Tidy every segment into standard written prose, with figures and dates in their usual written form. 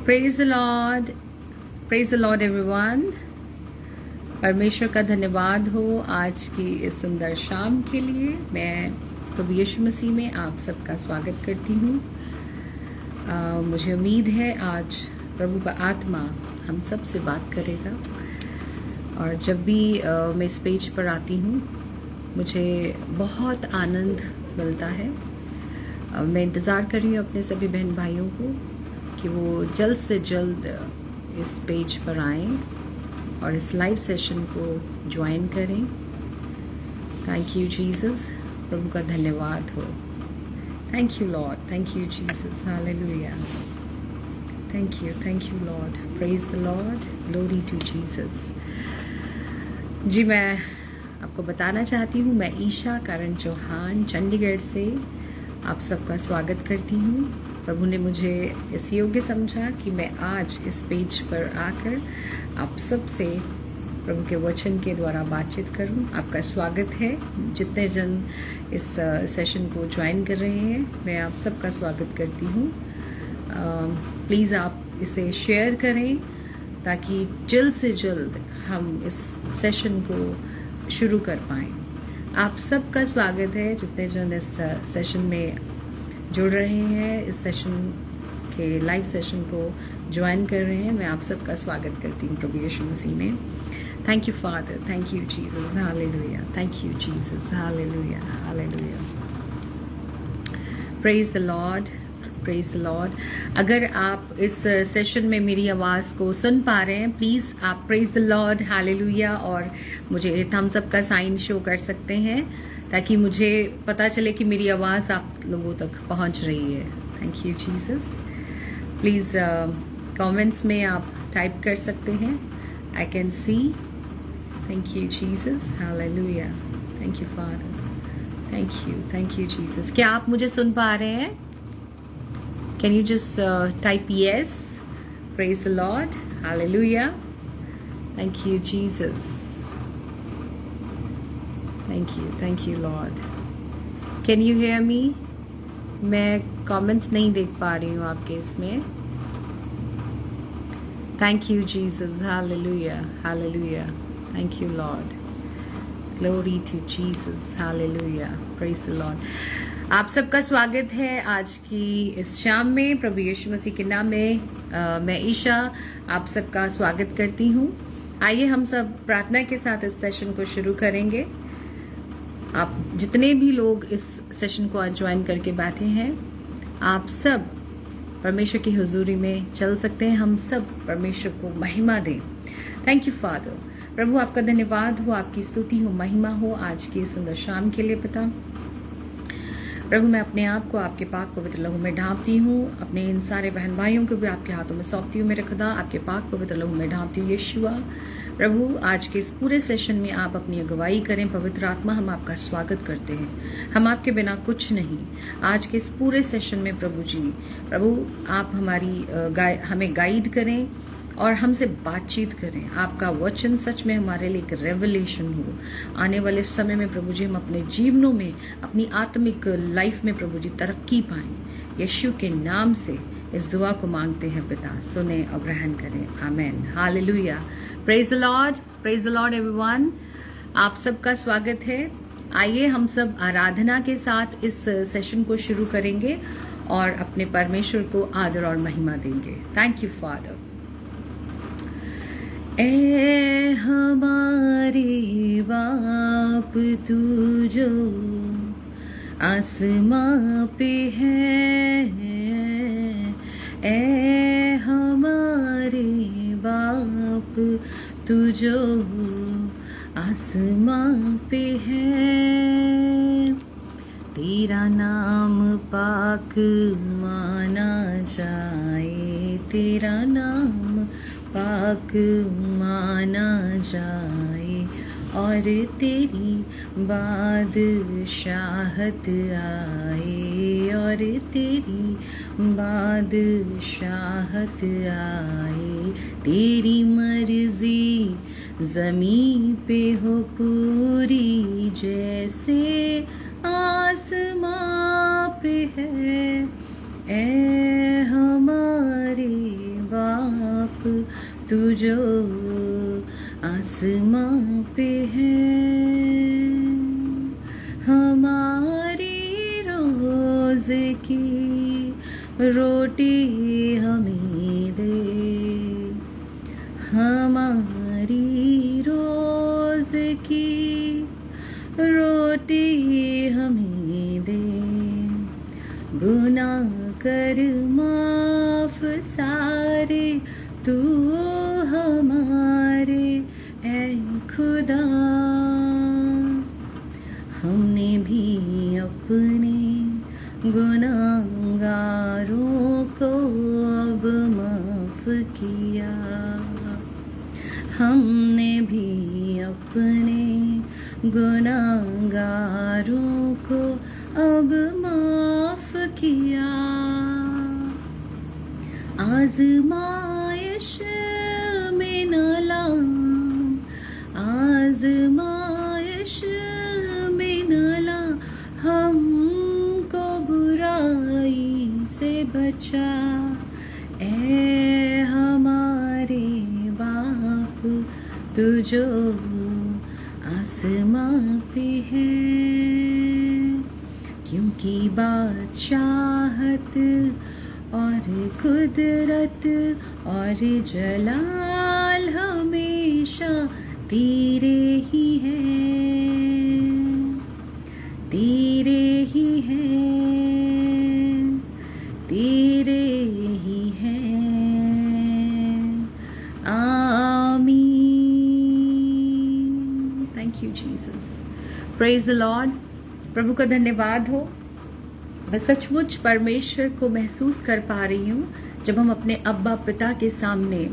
Praise the Lord everyone. परमेश्वर का धन्यवाद हो आज की इस सुंदर शाम के लिए। मैं प्रभु यीशु मसीह में आप सबका स्वागत करती हूँ। मुझे उम्मीद है आज प्रभु का आत्मा हम सब से बात करेगा। और जब भी मैं इस पेज पर आती हूँ मुझे बहुत आनंद मिलता है। मैं इंतज़ार कर रही हूँ अपने सभी बहन भाइयों को कि वो जल्द से जल्द इस पेज पर आएं और इस लाइव सेशन को ज्वाइन करें। थैंक यू जीसस, प्रभु का धन्यवाद हो। Thank you Lord, thank you Jesus, hallelujah. Thank you Lord, praise the Lord, glory to Jesus. जी, मैं आपको बताना चाहती हूँ, मैं ईशा करण चौहान चंडीगढ़ से आप सबका स्वागत करती हूँ। प्रभु ने मुझे इस योग्य समझा कि मैं आज इस पेज पर आकर आप सब से प्रभु के वचन के द्वारा बातचीत करूं। आपका स्वागत है। जितने जन इस सेशन को ज्वाइन कर रहे हैं मैं आप सबका स्वागत करती हूं। प्लीज़ आप इसे शेयर करें ताकि जल्द से जल्द हम इस सेशन को शुरू कर पाएँ। आप सबका स्वागत है जितने जन इस सेशन में जुड़ रहे हैं, इस सेशन के लाइव सेशन को ज्वाइन कर रहे हैं। मैं आप सबका स्वागत करती हूँ प्रभु यीशु मसीह में। Thank you father, thank you Jesus, hallelujah. Thank you Jesus, hallelujah, hallelujah. Praise the Lord, praise the Lord. अगर आप इस सेशन में मेरी आवाज़ को सुन पा रहे हैं प्लीज़ आप प्रेज द लॉर्ड, हालेलुया और मुझे थम्स अप का साइन शो कर सकते हैं ताकि मुझे पता चले कि मेरी आवाज़ आप लोगों तक पहुंच रही है। Thank you Jesus. Please comments में आप टाइप कर सकते हैं, I can see. Thank you Jesus, hallelujah. Thank you father, thank you Jesus. क्या आप मुझे सुन पा रहे हैं? Can you just type yes? Praise the Lord, hallelujah. Thank you Jesus, thank you Lord. Can you hear me? मैं comments नहीं देख पा रही हूँ आपके इसमें। Thank you Jesus, hallelujah, hallelujah. Thank you Lord, glory to Jesus, hallelujah, praise the Lord. आप सबका स्वागत है आज की इस शाम में प्रभु यीशु मसीह के नाम में। मैं ईशा आप सबका स्वागत करती हूँ। आइए हम सब प्रार्थना के साथ इस सेशन को शुरू करेंगे। आप जितने भी लोग इस सेशन को आज ज्वाइन करके बैठे हैं आप सब परमेश्वर की हुजूरी में चल सकते हैं। हम सब परमेश्वर को महिमा दें। Thank you father. प्रभु आपका धन्यवाद हो, आपकी स्तुति हो, महिमा हो आज की सुंदर शाम के लिए। पिता प्रभु, मैं अपने आप को आपके पाक पवित्र लहू में ढांपती हूँ। अपने इन सारे बहन भाइयों को भी आपके हाथों में सौंपती हूँ। मेरे खुदा आपके पाक पवित्र लहू में ढांपती हूँ। यीशुआ प्रभु, आज के इस पूरे सेशन में आप अपनी अगुवाई करें। पवित्र आत्मा, हम आपका स्वागत करते हैं। हम आपके बिना कुछ नहीं। आज के इस पूरे सेशन में प्रभु जी, प्रभु आप हमें गाइड करें और हमसे बातचीत करें। आपका वचन सच में हमारे लिए एक रेवलेशन हो। आने वाले समय में प्रभु जी हम अपने जीवनों में, अपनी आत्मिक लाइफ में प्रभु जी तरक्की पाएं। यीशु के नाम से इस दुआ को मांगते हैं पिता, सुने और ग्रहण करें। Amen, hallelujah. Praise the Lord everyone. आप सबका स्वागत है। आइए हम सब आराधना के साथ इस सेशन को शुरू करेंगे और अपने परमेश्वर को आदर और महिमा देंगे। Thank you father. ए हमारे बाप तू जो आसमां पे है, ए हमारे बाप तू जो आसमां पे है, तेरा नाम पाक माना जाए, तेरा नाम पाक माना जाए और तेरी बादशाहत आए, और तेरी बादशाहत आए। तेरी मर्जी ज़मीं पे हो पूरी जैसे आसमां पे है। ए हमारे रोटी हमें दे, हमारी रोज की रोटी हमें दे, गुनाह कर माफ सारे तू हमारे ऐ खुदा। हमने भी अपने गुनाहगारों को अब माफ किया, हमने भी अपने गुनाहगारों को अब माफ किया। आज़माइश में न लाओ, आज़माइश में न ला, हमको बुराई से बचा। ऐ हमारे बाप तू जो आसमां पे है, क्योंकि बादशाहत और कुदरत और जलाल हमेशा तेरे ही हैं, तेरे ही हैं, तेरे ही हैं। आमीन। Thank you Jesus. Praise the Lord. प्रभु का धन्यवाद हो। मैं सचमुच परमेश्वर को महसूस कर पा रही हूँ जब हम अपने अब्बा पिता के सामने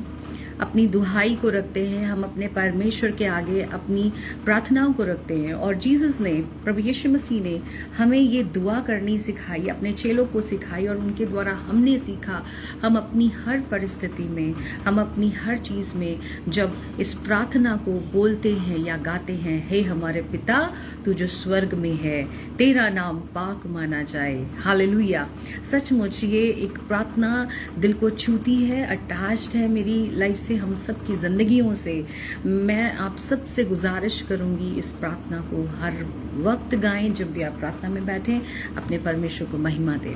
अपनी दुहाई को रखते हैं, हम अपने परमेश्वर के आगे अपनी प्रार्थनाओं को रखते हैं। और जीसस ने, प्रभु यीशु मसीह ने हमें ये दुआ करनी सिखाई, अपने चेलों को सिखाई और उनके द्वारा हमने सीखा। हम अपनी हर परिस्थिति में, हम अपनी हर चीज़ में जब इस प्रार्थना को बोलते हैं या गाते हैं, हे हमारे पिता तू जो स्वर्ग में है, तेरा नाम पाक माना जाए। हालेलुया। सचमुच ये एक प्रार्थना दिल को छूती है, अटैच्ड है मेरी लाइफ से, हम सब की ज़िंदगियों से। मैं आप सब से गुजारिश करूंगी इस प्रार्थना को हर वक्त गाएं, जब भी आप प्रार्थना में बैठें, अपने परमेश्वर को महिमा दें।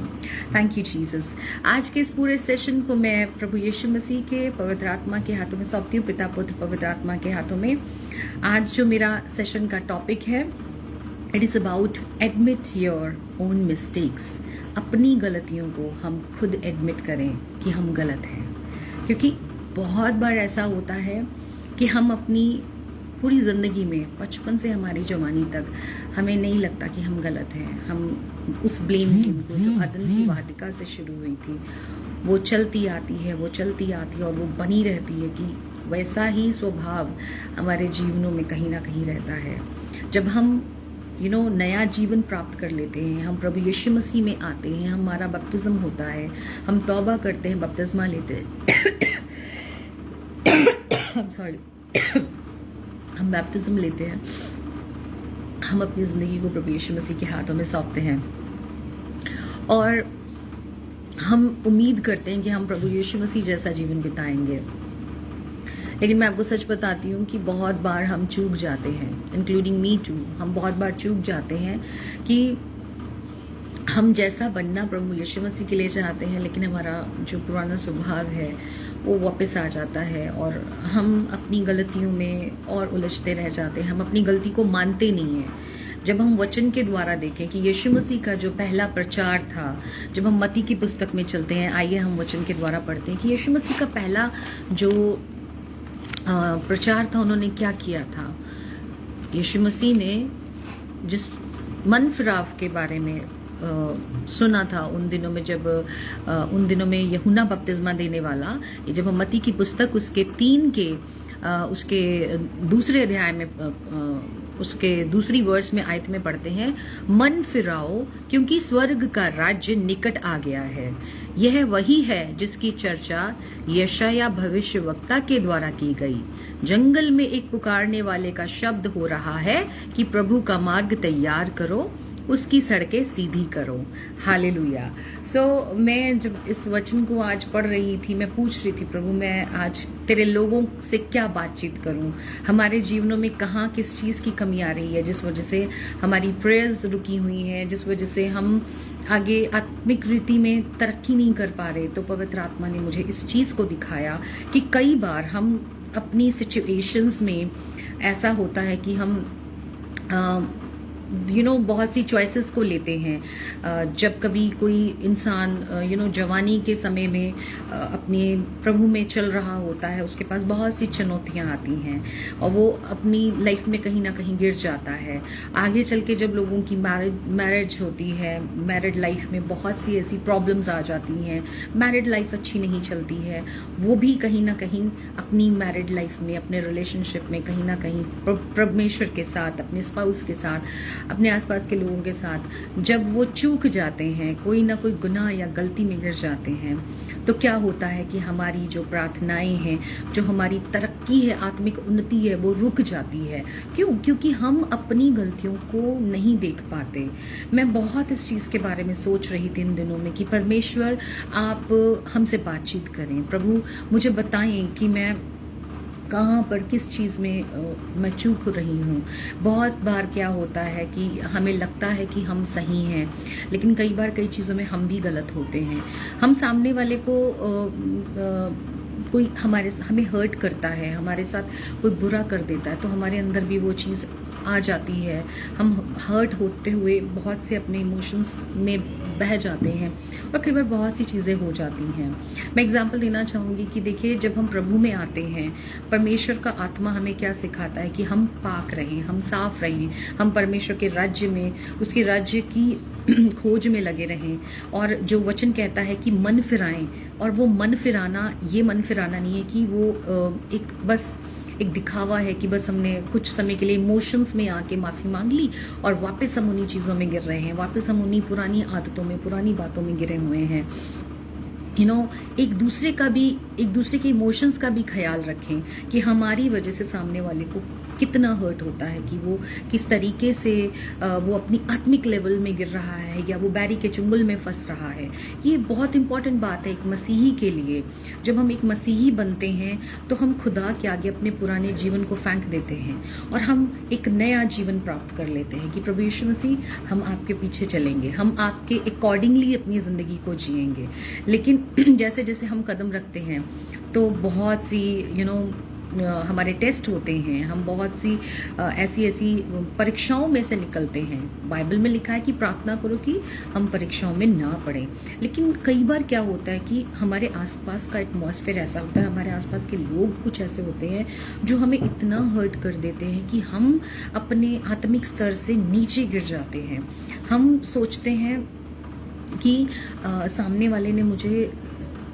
Thank you Jesus. आज के इस पूरे सेशन को मैं प्रभु यीशु मसीह के पवित्र आत्मा के हाथों में सौंपती हूँ, पिता पुत्र पवित्र आत्मा के हाथों में। आज जो मेरा सेशन का टॉपिक है, it is about admit your own mistakes. अपनी गलतियों को हम खुद एडमिट करें कि हम गलत हैं, क्योंकि बहुत बार ऐसा होता है कि हम अपनी पूरी ज़िंदगी में, बचपन से हमारी जवानी तक, हमें नहीं लगता कि हम गलत हैं। हम उस ब्लेम गेम को जो अदन की वाटिका से शुरू हुई थी, वो चलती आती है, वो चलती आती है और वो बनी रहती है कि वैसा ही स्वभाव हमारे जीवनों में कहीं ना कहीं रहता है। जब हम नया जीवन प्राप्त कर लेते हैं, हम प्रभु यीशु मसीह में आते हैं, हमारा बपतिस्म होता है, हम तौबा करते हैं, बपतिस्मा लेते हैं हम बैप्टिज्म लेते हैं, हम अपनी ज़िंदगी को प्रभु यीशु मसीह के हाथों में सौंपते हैं और हम उम्मीद करते हैं कि हम प्रभु यीशु मसीह जैसा जीवन बिताएंगे। लेकिन मैं आपको सच बताती हूँ कि बहुत बार हम चूक जाते हैं, इंक्लूडिंग मी टू। हम बहुत बार चूक जाते हैं कि हम जैसा बनना प्रभु यीशु मसीह के लिए चाहते हैं, लेकिन हमारा जो पुराना स्वभाव है वो वापस आ जाता है और हम अपनी गलतियों में और उलझते रह जाते हैं। हम अपनी गलती को मानते नहीं हैं। जब हम वचन के द्वारा देखें कि यीशु मसीह का जो पहला प्रचार था, जब हम मत्ती की पुस्तक में चलते हैं, आइए हम वचन के द्वारा पढ़ते हैं कि यीशु मसीह का पहला जो प्रचार था, उन्होंने क्या किया था। यीशु मसीह ने जिस मन फिराव के बारे में सुना था उन दिनों में, जब उन दिनों में यूहन्ना बपतिस्मा देने वाला, ये जब हम मत्ती की पुस्तक उसके 3 के उसके दूसरे अध्याय में उसके दूसरी वर्स में आयत में पढ़ते हैं, मन फिराओ क्योंकि स्वर्ग का राज्य निकट आ गया है। यह वही है जिसकी चर्चा यशाया भविष्यवक्ता के द्वारा की गई। जंगल में एक पुकारने वाले का शब्द हो रहा है कि प्रभु का मार्ग तैयार करो, उसकी सड़कें सीधी करो। हालेलुया। सो मैं जब इस वचन को आज पढ़ रही थी, मैं पूछ रही थी, प्रभु मैं आज तेरे लोगों से क्या बातचीत करूं, हमारे जीवनों में कहाँ किस चीज़ की कमी आ रही है जिस वजह से हमारी प्रेयर्स रुकी हुई हैं, जिस वजह से हम आगे आत्मिक रीति में तरक्की नहीं कर पा रहे। तो पवित्र आत्मा ने मुझे इस चीज़ को दिखाया कि कई बार हम अपनी सिचुएशंस में ऐसा होता है कि हम बहुत सी चॉइसेस को लेते हैं। जब कभी कोई इंसान जवानी के समय में अपने प्रभु में चल रहा होता है, उसके पास बहुत सी चुनौतियां आती हैं और वो अपनी लाइफ में कहीं ना कहीं गिर जाता है। आगे चल के जब लोगों की मैरिज होती है, मैरिड लाइफ में बहुत सी ऐसी प्रॉब्लम्स आ जाती हैं, मैरिड लाइफ अच्छी नहीं चलती है, वो भी कहीं ना कहीं अपनी मैरिड लाइफ में, अपने रिलेशनशिप में कहीं ना कहीं परमेश्वर के साथ, अपने स्पाउस के साथ, अपने आसपास के लोगों के साथ जब वो चूक जाते हैं, कोई ना कोई गुनाह या गलती में गिर जाते हैं, तो क्या होता है कि हमारी जो प्रार्थनाएं हैं, जो हमारी तरक्की है, आत्मिक उन्नति है, वो रुक जाती है। क्यों? क्योंकि हम अपनी गलतियों को नहीं देख पाते। मैं बहुत इस चीज़ के बारे में सोच रही थी इन दिनों में कि परमेश्वर आप हमसे बातचीत करें, प्रभु मुझे बताएं कि मैं कहाँ पर किस चीज़ में मैं चूक रही हूँ। बहुत बार क्या होता है कि हमें लगता है कि हम सही हैं, लेकिन कई बार कई चीज़ों में हम भी गलत होते हैं। हम सामने वाले को कोई हमें हर्ट करता है, हमारे साथ कोई बुरा कर देता है, तो हमारे अंदर भी वो चीज़ आ जाती है। हम हर्ट होते हुए बहुत से अपने इमोशंस में बह जाते हैं और कई बार बहुत सी चीज़ें हो जाती हैं। मैं एग्जांपल देना चाहूँगी कि देखिए, जब हम प्रभु में आते हैं, परमेश्वर का आत्मा हमें क्या सिखाता है कि हम पाक रहें, हम साफ रहें, हम परमेश्वर के राज्य में, उसके राज्य की खोज में लगे रहें। और जो वचन कहता है कि मन फिराएं, और वो मन फिराना, ये मन फिराना नहीं है कि वो एक दिखावा है कि बस हमने कुछ समय के लिए इमोशंस में आके माफ़ी मांग ली और वापस हम उन्हीं चीज़ों में गिर रहे हैं, वापस हम उन्हीं पुरानी आदतों में, पुरानी बातों में गिरे हुए हैं। एक दूसरे के इमोशंस का भी ख्याल रखें कि हमारी वजह से सामने वाले को कितना हर्ट होता है, कि वो किस तरीके से वो अपनी आत्मिक लेवल में गिर रहा है या वो बैरी के चुंगल में फंस रहा है। ये बहुत इंपॉर्टेंट बात है एक मसीही के लिए। जब हम एक मसीही बनते हैं तो हम खुदा के आगे अपने पुराने जीवन को फेंक देते हैं और हम एक नया जीवन प्राप्त कर लेते हैं कि प्रभु यीशु मसीह, हम आपके पीछे चलेंगे, हम आपके अकॉर्डिंगली अपनी ज़िंदगी को जिएंगे। लेकिन जैसे जैसे हम कदम रखते हैं तो बहुत सी हमारे टेस्ट होते हैं, हम बहुत सी ऐसी परीक्षाओं में से निकलते हैं। बाइबल में लिखा है कि प्रार्थना करो कि हम परीक्षाओं में ना पड़े। लेकिन कई बार क्या होता है कि हमारे आसपास का एटमॉस्फेयर ऐसा होता है, हमारे आसपास के लोग कुछ ऐसे होते हैं जो हमें इतना हर्ट कर देते हैं कि हम अपने आत्मिक स्तर से नीचे गिर जाते हैं। हम सोचते हैं कि सामने वाले ने मुझे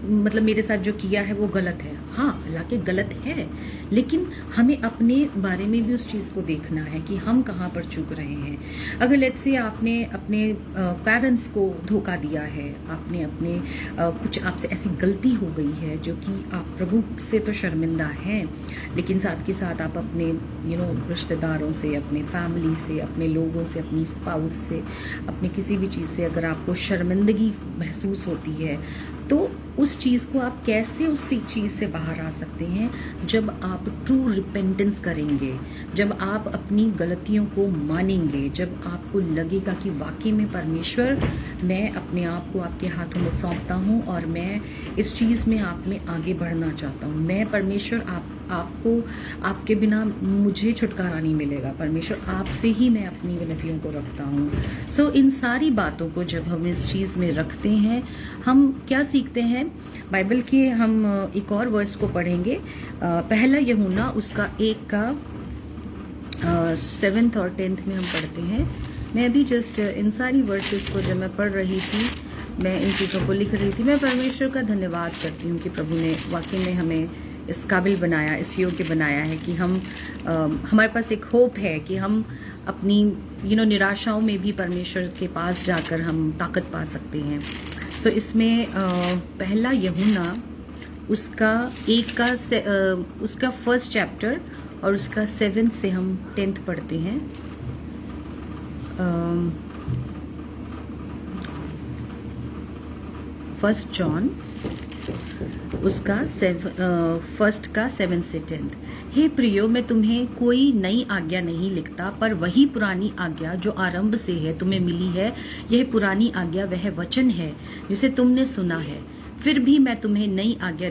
मेरे साथ जो किया है वो गलत है। हाँ, हालांकि गलत है, लेकिन हमें अपने बारे में भी उस चीज़ को देखना है कि हम कहाँ पर चूक रहे हैं। अगर लेट्स से आपने अपने पेरेंट्स को धोखा दिया है, आपने अपने कुछ आपसे ऐसी गलती हो गई है जो कि आप प्रभु से तो शर्मिंदा हैं, लेकिन साथ के साथ आप अपने रिश्तेदारों से, अपने फैमिली से, अपने लोगों से, अपनी स्पाउस से, अपने किसी भी चीज़ से अगर आपको शर्मिंदगी महसूस होती है, तो उस चीज़ को आप कैसे उस चीज़ से बाहर आ सकते हैं? जब आप ट्रू रिपेंटेंस करेंगे, जब आप अपनी गलतियों को मानेंगे, जब आपको लगेगा कि वाकई में परमेश्वर, मैं अपने आप को आपके हाथों में सौंपता हूँ और मैं इस चीज़ में आप में आगे बढ़ना चाहता हूँ। मैं परमेश्वर आपको, आपके बिना मुझे छुटकारा नहीं मिलेगा। परमेश्वर, आपसे ही मैं अपनी विनतियों को रखता हूँ। सो इन सारी बातों को जब हम इस चीज़ में रखते हैं, हम क्या सीखते हैं? बाइबल के हम एक और वर्स को पढ़ेंगे, पहला यूहन्ना उसका 1 का 7th और 10th में हम पढ़ते हैं। मैं भी जस्ट इन सारी वर्सेस को जब मैं पढ़ रही थी, मैं इन चीज़ों को लिख रही थी। मैं परमेश्वर का धन्यवाद करती हूँ कि प्रभु ने वाकई में हमें इस काबिल बनाया, इस योग्य बनाया है कि हम हमारे पास एक होप है कि हम अपनी निराशाओं में भी परमेश्वर के पास जाकर हम ताकत पा सकते हैं। सो इसमें पहला यूहन्ना उसका 1 का उसका 1st चैप्टर और उसका 7th से हम 10th पढ़ते हैं। 1 जॉन उसका 1 का 7 से 10। हे प्रियो, मैं तुम्हें कोई नई आज्ञा नहीं लिखता, पर वही पुरानी आज्ञा जो आरंभ से है तुम्हें मिली है। यह पुरानी आज्ञा वह वचन है जिसे तुमने सुना है। फिर भी मैं तुम्हें नई आज्ञा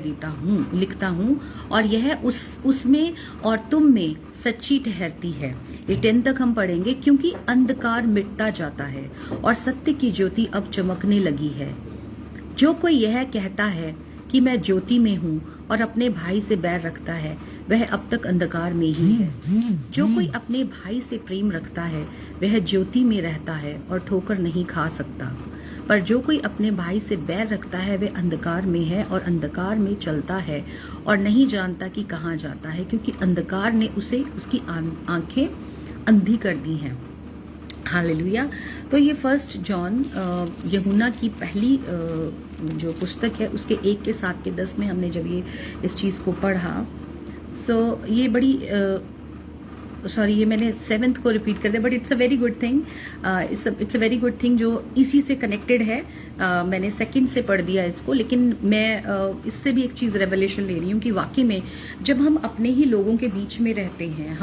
लिखता हूँ, और यह उसमें और तुम में सच्ची ठहरती है। ये 10 तक हम पढ़ेंगे। क्योंकि अंधकार मिटता जाता है और सत्य की ज्योति अब चमकने लगी है। जो कोई यह कहता है कि मैं ज्योति में हूँ और अपने भाई से बैर रखता है, वह अब तक अंधकार में ही है। जो कोई अपने भाई से प्रेम रखता है वह ज्योति में रहता है और ठोकर नहीं खा सकता। पर जो कोई अपने भाई से बैर रखता है वह अंधकार में है और अंधकार में चलता है और नहीं जानता कि कहाँ जाता है, क्योंकि अंधकार ने उसकी आंखें अंधी कर दी हैं। हालेलुया। तो ये 1 जॉन यूहन्ना की पहली जो पुस्तक है उसके 1 के 7 के 10 में हमने जब ये इस चीज़ को पढ़ा, ये बड़ी सॉरी, ये मैंने 7th को रिपीट कर दिया, but it's a very good thing. It's a very good thing जो इसी से कनेक्टेड है। मैंने 2nd से पढ़ दिया इसको, लेकिन मैं इससे भी एक चीज़ रेवलेशन ले रही हूँ कि वाकई में जब हम अपने ही लोगों के बीच में रहते हैं,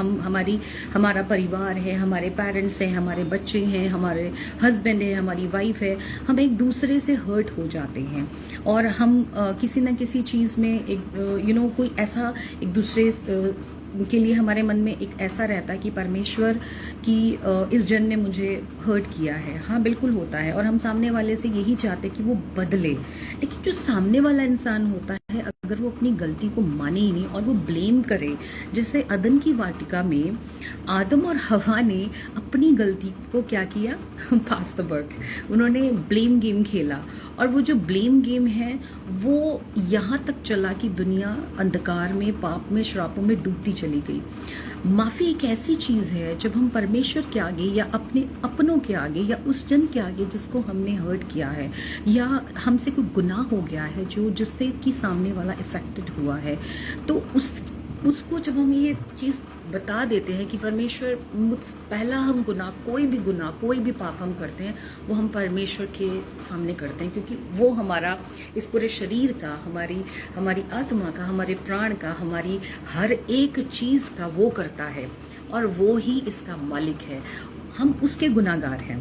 हमारा परिवार है, हमारे पेरेंट्स हैं, हमारे बच्चे हैं, हमारे हस्बैंड है, हमारी वाइफ है, हम एक दूसरे से हर्ट हो जाते हैं और हम किसी न किसी चीज़ में एक कोई ऐसा एक दूसरे के लिए हमारे मन में एक ऐसा रहता है कि परमेश्वर की इस जन ने मुझे हर्ट किया है। हाँ, बिल्कुल होता है, और हम सामने वाले से यही चाहते हैं कि वो बदले। लेकिन जो सामने वाला इंसान होता है, अगर वो अपनी गलती को माने ही नहीं और वो ब्लेम करे, जैसे अदन की वाटिका में आदम और हवा ने अपनी गलती को क्या किया, पास द बक, उन्होंने ब्लेम गेम खेला, और वो जो ब्लेम गेम है वो यहाँ तक चला कि दुनिया अंधकार में, पाप में, श्रापों में डूबती चली गई। माफ़ी एक ऐसी चीज़ है जब हम परमेश्वर के आगे या अपने अपनों के आगे या उस जन के आगे जिसको हमने हर्ट किया है या हमसे कोई गुनाह हो गया है जिससे कि सामने वाला इफेक्टेड हुआ है, तो उसको जब हम ये चीज़ बता देते हैं कि परमेश्वर पहला हम कोई भी पाप हम करते हैं वो हम परमेश्वर के सामने करते हैं, क्योंकि वो हमारा इस पूरे शरीर का, हमारी आत्मा का, हमारे प्राण का, हमारी हर एक चीज़ का वो करता है और वो ही इसका मालिक है। हम उसके गुनाहगार हैं,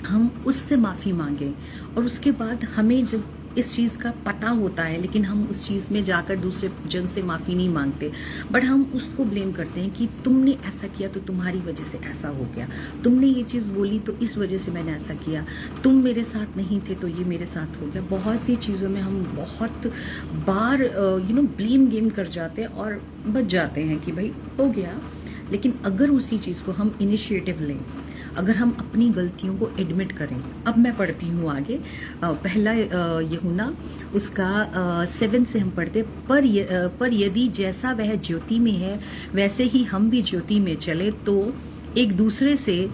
हम उससे माफ़ी मांगें, और उसके बाद हमें जब इस चीज़ का पता होता है, लेकिन हम उस चीज़ में जाकर दूसरे जन से माफ़ी नहीं मांगते, बट हम उसको ब्लेम करते हैं कि तुमने ऐसा किया तो तुम्हारी वजह से ऐसा हो गया, तुमने ये चीज़ बोली तो इस वजह से मैंने ऐसा किया, तुम मेरे साथ नहीं थे तो ये मेरे साथ हो गया। बहुत सी चीज़ों में हम बहुत बार ब्लेम गेम कर जाते हैं और बच जाते हैं कि भाई हो गया। लेकिन अगर उसी चीज़ को हम इनिशिएटिव लें, अगर हम अपनी गलतियों को एडमिट करें। अब मैं पढ़ती हूँ आगे, पहला यूहन्ना उसका 7 से हम पढ़ते, पर यदि जैसा वह ज्योति में है वैसे ही हम भी ज्योति में चले तो एक दूसरे से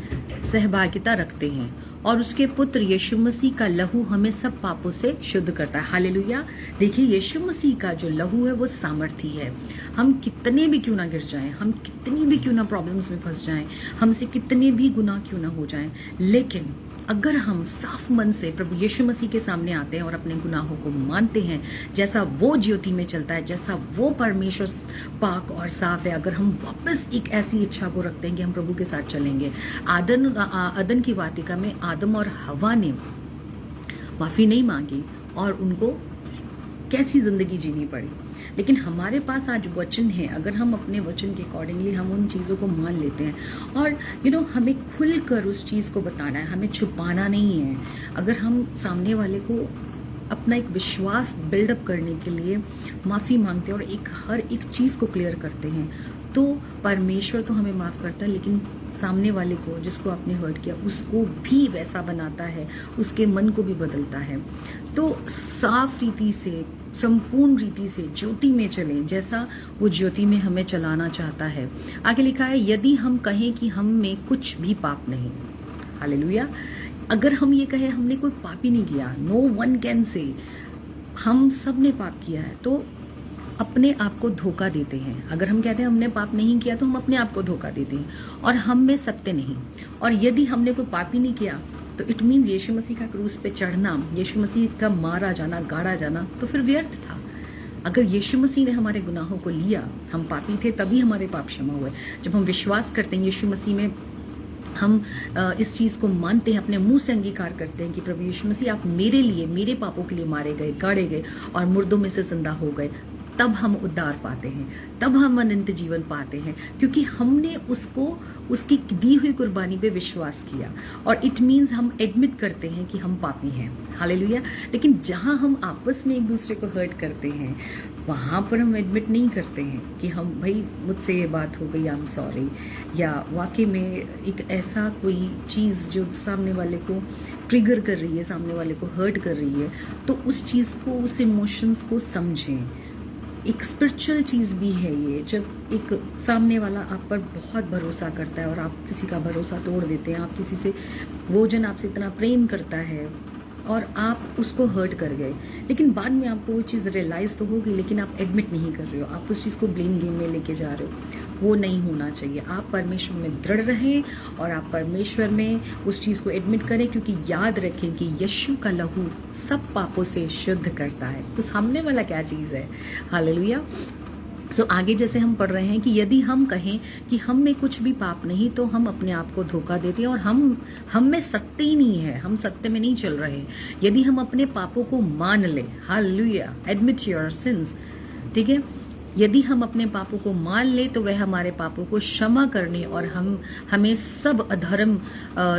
सहभागिता रखते हैं, और उसके पुत्र यीशु मसीह का लहू हमें सब पापों से शुद्ध करता है। हालेलुया। देखिए, यीशु मसीह का जो लहू है वो सामर्थी है। हम कितने भी क्यों ना गिर जाएं, हम कितनी भी क्यों ना प्रॉब्लम्स में फंस जाएं, हमसे कितने भी गुनाह क्यों ना हो जाएं, लेकिन अगर हम साफ मन से प्रभु यीशु मसीह के सामने आते हैं और अपने गुनाहों को मानते हैं, जैसा वो ज्योति में चलता है, जैसा वो परमेश्वर पाक और साफ है, अगर हम वापस एक ऐसी इच्छा को रखते हैं कि हम प्रभु के साथ चलेंगे। आदन की वाटिका में आदम और हवा ने माफ़ी नहीं मांगी और उनको कैसी ज़िंदगी जीनी पड़ी। लेकिन हमारे पास आज वचन है, अगर हम अपने वचन के अकॉर्डिंगली हम उन चीज़ों को मान लेते हैं और हमें खुलकर उस चीज़ को बताना है, हमें छुपाना नहीं है। अगर हम सामने वाले को अपना एक विश्वास बिल्डअप करने के लिए माफ़ी मांगते हैं और हर एक चीज़ को क्लियर करते हैं, तो परमेश्वर तो हमें माफ़ करता है, लेकिन सामने वाले को जिसको आपने हर्ट किया उसको भी वैसा बनाता है, उसके मन को भी बदलता है। तो साफ रीति से, संपूर्ण रीति से ज्योति में चलें जैसा वो ज्योति में हमें चलाना चाहता है। आगे लिखा है, यदि हम कहें कि हम में कुछ भी पाप नहीं। हालेलुया। अगर हम ये कहें हमने कोई पाप ही नहीं किया, नो वन कैन से, हम सब ने पाप किया है, तो अपने आप को धोखा देते हैं। अगर हम कहते हैं हमने पाप नहीं किया, तो हम अपने आप को धोखा देते हैं और हम में सत्य नहीं। और यदि हमने कोई पाप ही नहीं किया, तो हम अपने आप को धोखा देते हैं। अगर हम कहते हैं हमने पाप नहीं किया, तो हम अपने आप को धोखा देते हैं। और हम में सत्य नहीं। अगर हम कहते हैं हमने पाप नहीं किया, तो इट मीन्स यीशु मसीह का क्रूस पे चढ़ना, यीशु मसीह का मारा जाना, गाड़ा जाना तो फिर व्यर्थ था। अगर यीशु मसीह ने हमारे गुनाहों को लिया, हम पापी थे तभी हमारे पाप क्षमा हुए। जब हम विश्वास करते हैं यीशु मसीह में, हम इस चीज़ को मानते हैं, अपने मुंह से अंगीकार करते हैं कि प्रभु यीशु मसीह आप मेरे लिए, मेरे पापों के लिए मारे गए, गाड़े गए और मुर्दों में से जिंदा हो गए, तब हम उद्धार पाते हैं, तब हम अनंत जीवन पाते हैं, क्योंकि हमने उसको, उसकी दी हुई कुर्बानी पे विश्वास किया। और इट मीन्स हम एडमिट करते हैं कि हम पापी हैं। हालेलुया। लेकिन जहाँ हम आपस में एक दूसरे को हर्ट करते हैं, वहाँ पर हम एडमिट नहीं करते हैं कि हम, भाई मुझसे ये बात हो गई, आई एम सॉरी, या वाकई में एक ऐसा कोई चीज़ जो सामने वाले को ट्रिगर कर रही है, सामने वाले को हर्ट कर रही है, तो उस चीज़ को, उस इमोशंस को समझें। एक स्पिरिचुअल चीज़ भी है ये। जब एक सामने वाला आप पर बहुत भरोसा करता है और आप किसी का भरोसा तोड़ देते हैं, आप किसी से, वो जन आपसे इतना प्रेम करता है और आप उसको हर्ट कर गए, लेकिन बाद में आपको वो चीज़ रियलाइज़ तो होगी, लेकिन आप एडमिट नहीं कर रहे हो, आप उस चीज़ को ब्लेम गेम में लेके जा रहे हो। वो नहीं होना चाहिए। आप परमेश्वर में दृढ़ रहें और आप परमेश्वर में उस चीज़ को एडमिट करें, क्योंकि याद रखें कि यीशु का लहू सब पापों से शुद्ध करता है। तो सामने वाला क्या चीज़ है? हालेलुया। सो आगे जैसे हम पढ़ रहे हैं कि यदि हम कहें कि हम में कुछ भी पाप नहीं, तो हम अपने आप को धोखा देते हैं और हम में सत्य ही नहीं है, हम सत्य में नहीं चल रहे। यदि हम अपने पापों को मान लें, हालेलुया, एडमिट योर सिंस, ठीक है, यदि हम अपने पापों को मान ले तो वह हमारे पापों को क्षमा करने और हमें सब अधर्म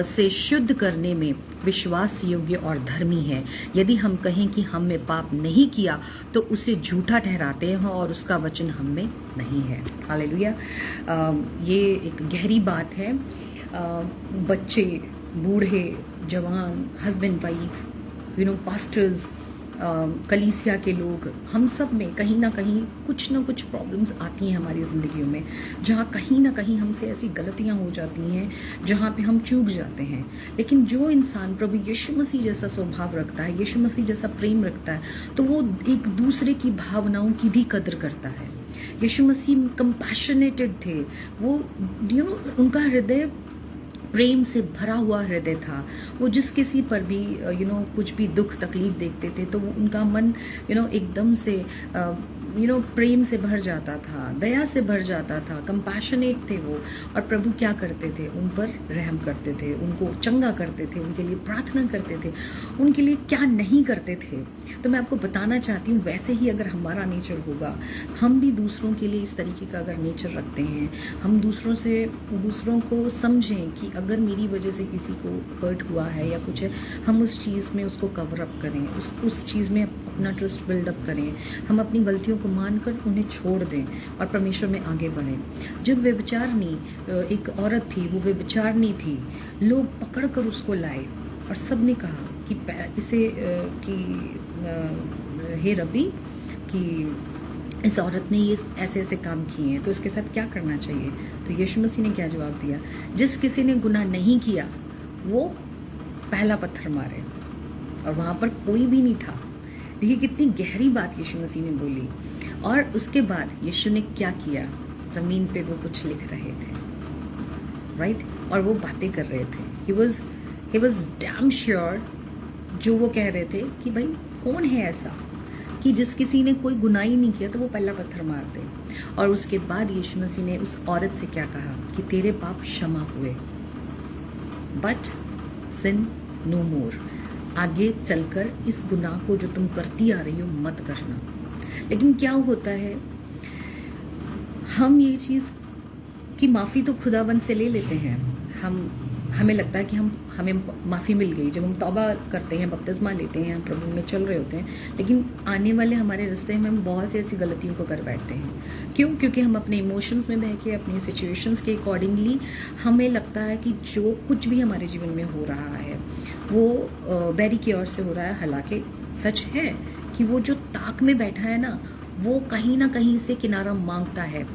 से शुद्ध करने में विश्वास योग्य और धर्मी है। यदि हम कहें कि हमने पाप नहीं किया तो उसे झूठा ठहराते हैं और उसका वचन हम में नहीं है। हालेलुया। ये एक गहरी बात है। बच्चे, बूढ़े, जवान, हस्बैंड वाइफ, पास्टर्स, कलीसिया के लोग, हम सब में कहीं ना कुछ प्रॉब्लम्स आती हैं हमारी ज़िंदगियों में, जहाँ कहीं ना कहीं हमसे ऐसी गलतियाँ हो जाती हैं जहाँ पे हम चूक जाते हैं। लेकिन जो इंसान प्रभु यीशु मसीह जैसा स्वभाव रखता है, यीशु मसीह जैसा प्रेम रखता है, तो वो एक दूसरे की भावनाओं की भी कदर करता है। यीशु मसीह कंपैशनेटेड थे, वो उनका हृदय प्रेम से भरा हुआ हृदय था। वो जिस किसी पर भी कुछ भी दुख तकलीफ देखते थे तो वो उनका मन एकदम से प्रेम से भर जाता था, दया से भर जाता था, कंपैशनेट थे वो। और प्रभु क्या करते थे? उन पर रहम करते थे, उनको चंगा करते थे, उनके लिए प्रार्थना करते थे, उनके लिए क्या नहीं करते थे। तो मैं आपको बताना चाहती हूँ, वैसे ही अगर हमारा नेचर होगा, हम भी दूसरों के लिए इस तरीके का अगर नेचर रखते हैं, हम दूसरों को समझें कि अगर मेरी वजह से किसी को हर्ट हुआ है या कुछ है, हम उस चीज़ में उसको कवर अप करें, उस चीज़ में अपना ट्रस्ट बिल्डअप करें, हम अपनी गलतियों को मानकर उन्हें छोड़ दें और परमेश्वर में आगे बढ़ें। जब व्यभिचारिणी एक औरत थी, वो व्यभिचारिणी थी, लोग पकड़ कर उसको लाए और सब ने कहा कि हे रबी, कि इस औरत ने ये ऐसे ऐसे काम किए हैं, तो इसके साथ क्या करना चाहिए? तो यीशु मसीह ने क्या जवाब दिया? जिस किसी ने गुनाह नहीं किया वो पहला पत्थर मारे। और वहाँ पर कोई भी नहीं था। देखिए कितनी गहरी बात यीशु मसीह ने बोली। और उसके बाद यीशु ने क्या किया? ज़मीन पे वो कुछ लिख रहे थे, राइट? और वो बातें कर रहे थे। he was damn sure, जो वो कह रहे थे कि भाई कौन है ऐसा कि जिस किसी ने कोई गुनाह ही नहीं किया तो वो पहला पत्थर मार दे। और उसके बाद यीशु मसीह ने उस औरत से क्या कहा कि तेरे पाप क्षमा हुए, बट सिन नो मोर। आगे चलकर इस गुनाह को जो तुम करती आ रही हो मत करना। लेकिन क्या होता है, हम ये चीज़ की माफ़ी तो खुदाबंद से ले लेते हैं। हमें लगता है कि हमें माफ़ी मिल गई। जब हम तौबा करते हैं, बपतिस्मा लेते हैं, हम प्रभु में चल रहे होते हैं, लेकिन आने वाले हमारे रास्ते में हम बहुत सी ऐसी गलतियों को कर बैठते हैं। क्यों? क्योंकि हम अपने इमोशंस में बह के, अपनी सिचुएशंस के अकॉर्डिंगली हमें लगता है कि जो कुछ भी हमारे जीवन में हो रहा है वो बैरी की ओर से हो रहा है। हालांकि सच है कि वो जो ताक में बैठा है ना, वो कहीं ना कहीं से किनारा मांगता है,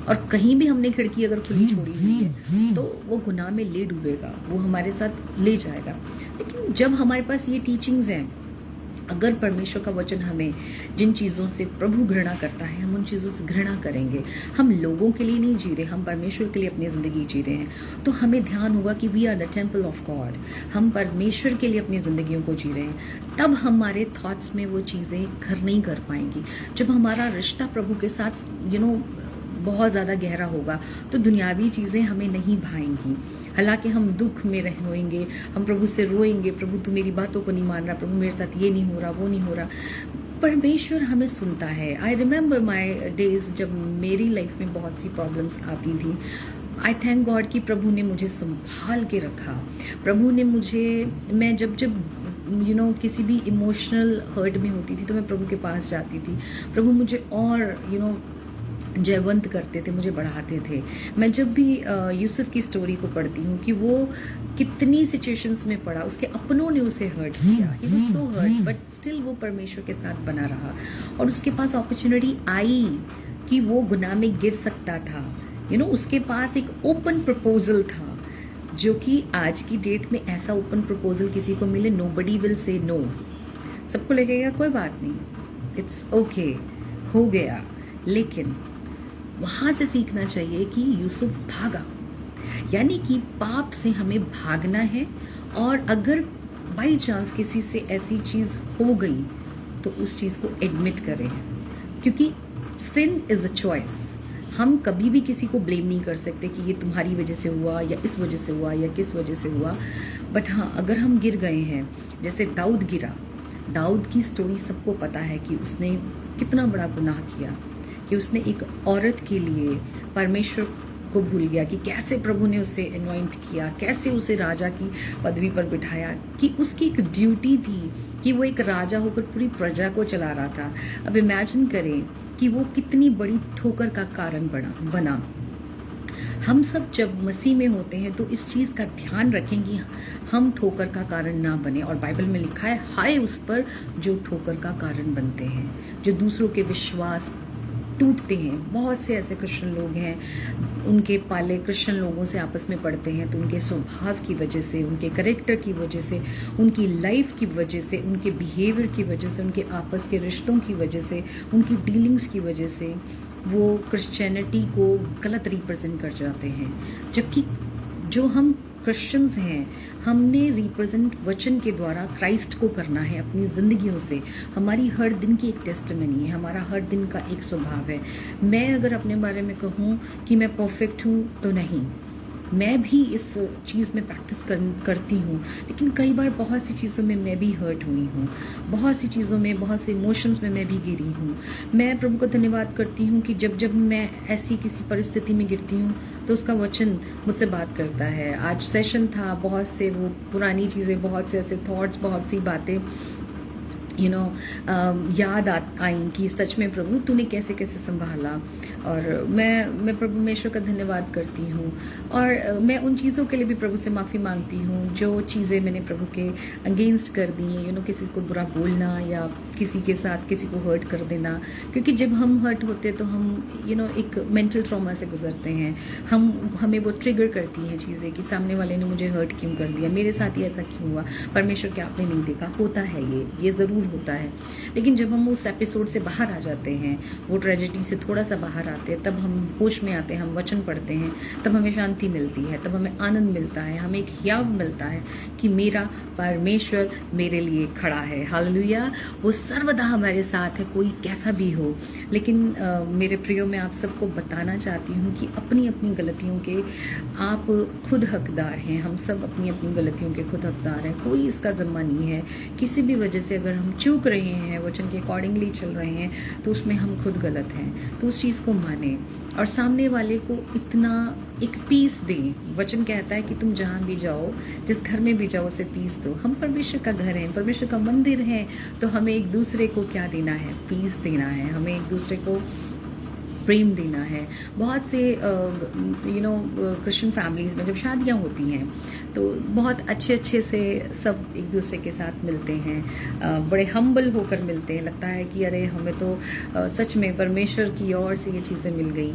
और कहीं भी हमने खिड़की अगर खुली छोड़ी हुई है तो वो गुनाह में ले डूबेगा, वो हमारे साथ ले जाएगा। लेकिन जब हमारे पास ये टीचिंग्स हैं अगर परमेश्वर का वचन हमें जिन चीज़ों से प्रभु घृणा करता है, हम उन चीज़ों से घृणा करेंगे। हम लोगों के लिए नहीं जी रहे, हम परमेश्वर के लिए अपनी ज़िंदगी जी रहे हैं। तो हमें ध्यान होगा कि we are the temple of God, हम परमेश्वर के लिए अपनी ज़िंदगियों को जी रहे हैं। तब हमारे थॉट्स में वो चीज़ें घर नहीं कर पाएंगी। जब हमारा रिश्ता प्रभु के साथ बहुत ज़्यादा गहरा होगा तो दुनियावी चीज़ें हमें नहीं भाएंगी। हालांकि हम दुख में होएंगे, हम प्रभु से रोएंगे, प्रभु तू मेरी बातों को नहीं मान रहा, प्रभु मेरे साथ ये नहीं हो रहा, वो नहीं हो रहा। परमेश्वर हमें सुनता है। आई रिमेंबर माई डेज जब मेरी लाइफ में बहुत सी प्रॉब्लम्स आती थी। आई थैंक गॉड कि प्रभु ने मुझे संभाल के रखा। प्रभु ने मुझे, मैं जब किसी भी इमोशनल हर्ट में होती थी तो मैं प्रभु के पास जाती थी। प्रभु मुझे और जयवंत करते थे, मुझे बढ़ाते थे। मैं जब भी यूसुफ की स्टोरी को पढ़ती हूँ कि वो कितनी सिचुएशंस में पड़ा, उसके अपनों ने उसे हर्ट किया, he was so hurt, but still वो परमेश्वर के साथ बना रहा। और उसके पास अपॉर्चुनिटी आई कि वो गुनाह में गिर सकता था। उसके पास एक ओपन प्रपोजल था, जो कि आज की डेट में ऐसा ओपन प्रपोजल किसी को मिले, नोबडी विल से नो। सबको लगेगा कोई बात नहीं, इट्स ओके, हो गया। लेकिन वहां से सीखना चाहिए कि यूसुफ भागा, यानी कि पाप से हमें भागना है। और अगर बाई चांस किसी से ऐसी चीज हो गई तो उस चीज को एडमिट करें, क्योंकि सिन इज अ चॉइस। हम कभी भी किसी को ब्लेम नहीं कर सकते कि ये तुम्हारी वजह से हुआ या इस वजह से हुआ या किस वजह से हुआ। बट हाँ, अगर हम गिर गए हैं, जैसे दाऊद गिरा, दाऊद की स्टोरी सबको पता है कि उसने कितना बड़ा गुनाह किया, कि उसने एक औरत के लिए परमेश्वर को भूल गया, कि कैसे प्रभु ने उसे अनॉइंट किया, कैसे उसे राजा की पदवी पर बिठाया, कि उसकी एक ड्यूटी थी कि वो एक राजा होकर पूरी प्रजा को चला रहा था। अब इमेजिन करें कि वो कितनी बड़ी ठोकर का कारण बना। हम सब जब मसीह में होते हैं तो इस चीज़ का ध्यान रखें कि हम ठोकर का कारण ना बने। और बाइबल में लिखा है, हाय उस पर जो ठोकर का कारण बनते हैं, जो दूसरों के विश्वास टूटते हैं। बहुत से ऐसे क्रिश्चियन लोग हैं, उनके पाले क्रिश्चियन लोगों से आपस में पढ़ते हैं तो उनके स्वभाव की वजह से, उनके करेक्टर की वजह से, उनकी लाइफ की वजह से, उनके बिहेवियर की वजह से, उनके आपस के रिश्तों की वजह से, उनकी डीलिंग्स की वजह से वो क्रिश्चियनिटी को गलत रिप्रेजेंट कर जाते हैं। जबकि जो हम क्रिश्चियंस हैं, हमने रिप्रेजेंट वचन के द्वारा क्राइस्ट को करना है अपनी ज़िंदगियों से। हमारी हर दिन की एक टेस्टिमनी है, हमारा हर दिन का एक स्वभाव है। मैं अगर अपने बारे में कहूँ कि मैं परफेक्ट हूँ तो नहीं, मैं भी इस चीज़ में प्रैक्टिस करती हूँ, लेकिन कई बार बहुत सी चीज़ों में मैं भी हर्ट हुई हूँ, बहुत सी चीज़ों में, बहुत से इमोशंस में मैं भी गिरी हूँ। मैं प्रभु को धन्यवाद करती हूँ कि जब मैं ऐसी किसी परिस्थिति में गिरती हूँ तो उसका वचन मुझसे बात करता है। आज सेशन था, बहुत से वो पुरानी चीज़ें, बहुत से ऐसे थॉट्स, बहुत सी बातें याद आई कि सच में प्रभु तूने कैसे कैसे संभाला। और मैं प्रभु परमेश्वर का धन्यवाद करती हूँ। और मैं उन चीज़ों के लिए भी प्रभु से माफ़ी मांगती हूँ जो चीज़ें मैंने प्रभु के अगेंस्ट कर दी हैं। किसी को बुरा बोलना या किसी के साथ किसी को हर्ट कर देना, क्योंकि जब हम हर्ट होते हैं तो हम एक मेंटल ट्रॉमा से गुजरते हैं। हमें वो ट्रिगर करती हैं चीज़ें कि सामने वाले ने मुझे हर्ट क्यों कर दिया, मेरे साथ ही ऐसा क्यों हुआ, परमेश्वर क्या आपने नहीं देखा। होता है, ये ज़रूर होता है। लेकिन जब हम उस एपिसोड से बाहर आ जाते हैं, वो ट्रेजेडी से थोड़ा सा बाहर आते हैं, तब हम होश में आते हैं, हम वचन पढ़ते हैं, तब हमें शांति मिलती है, तब हमें आनंद मिलता है, हमें एक याव मिलता है कि मेरा परमेश्वर मेरे लिए खड़ा है। हालेलुया। वो सर्वदा हमारे साथ है, कोई कैसा भी हो। लेकिन मेरे प्रियो, मैं आप सबको बताना चाहती हूँ कि अपनी अपनी गलतियों के आप खुद हकदार हैं। हम सब अपनी अपनी गलतियों के खुद हकदार हैं, कोई इसका ज़िम्मा नहीं है। किसी भी वजह से अगर हम चूक रहे हैं, वचन के अकॉर्डिंगली चल रहे हैं, तो उसमें हम खुद गलत हैं। तो उस चीज़ को माने और सामने वाले को इतना एक पीस दें। वचन कहता है कि तुम जहाँ भी जाओ, जिस घर में भी जाओ, उसे पीस दो। हम परमेश्वर का घर हैं, परमेश्वर का मंदिर है, तो हमें एक दूसरे को क्या देना है? पीस देना है। हमें एक दूसरे को प्रेम देना है। बहुत से क्रिश्चियन फैमिलीज़ में जब शादियां होती हैं तो बहुत अच्छे अच्छे से सब एक दूसरे के साथ मिलते हैं, बड़े हम्बल होकर मिलते हैं। लगता है कि अरे हमें तो सच में परमेश्वर की ओर से ये चीज़ें मिल गई,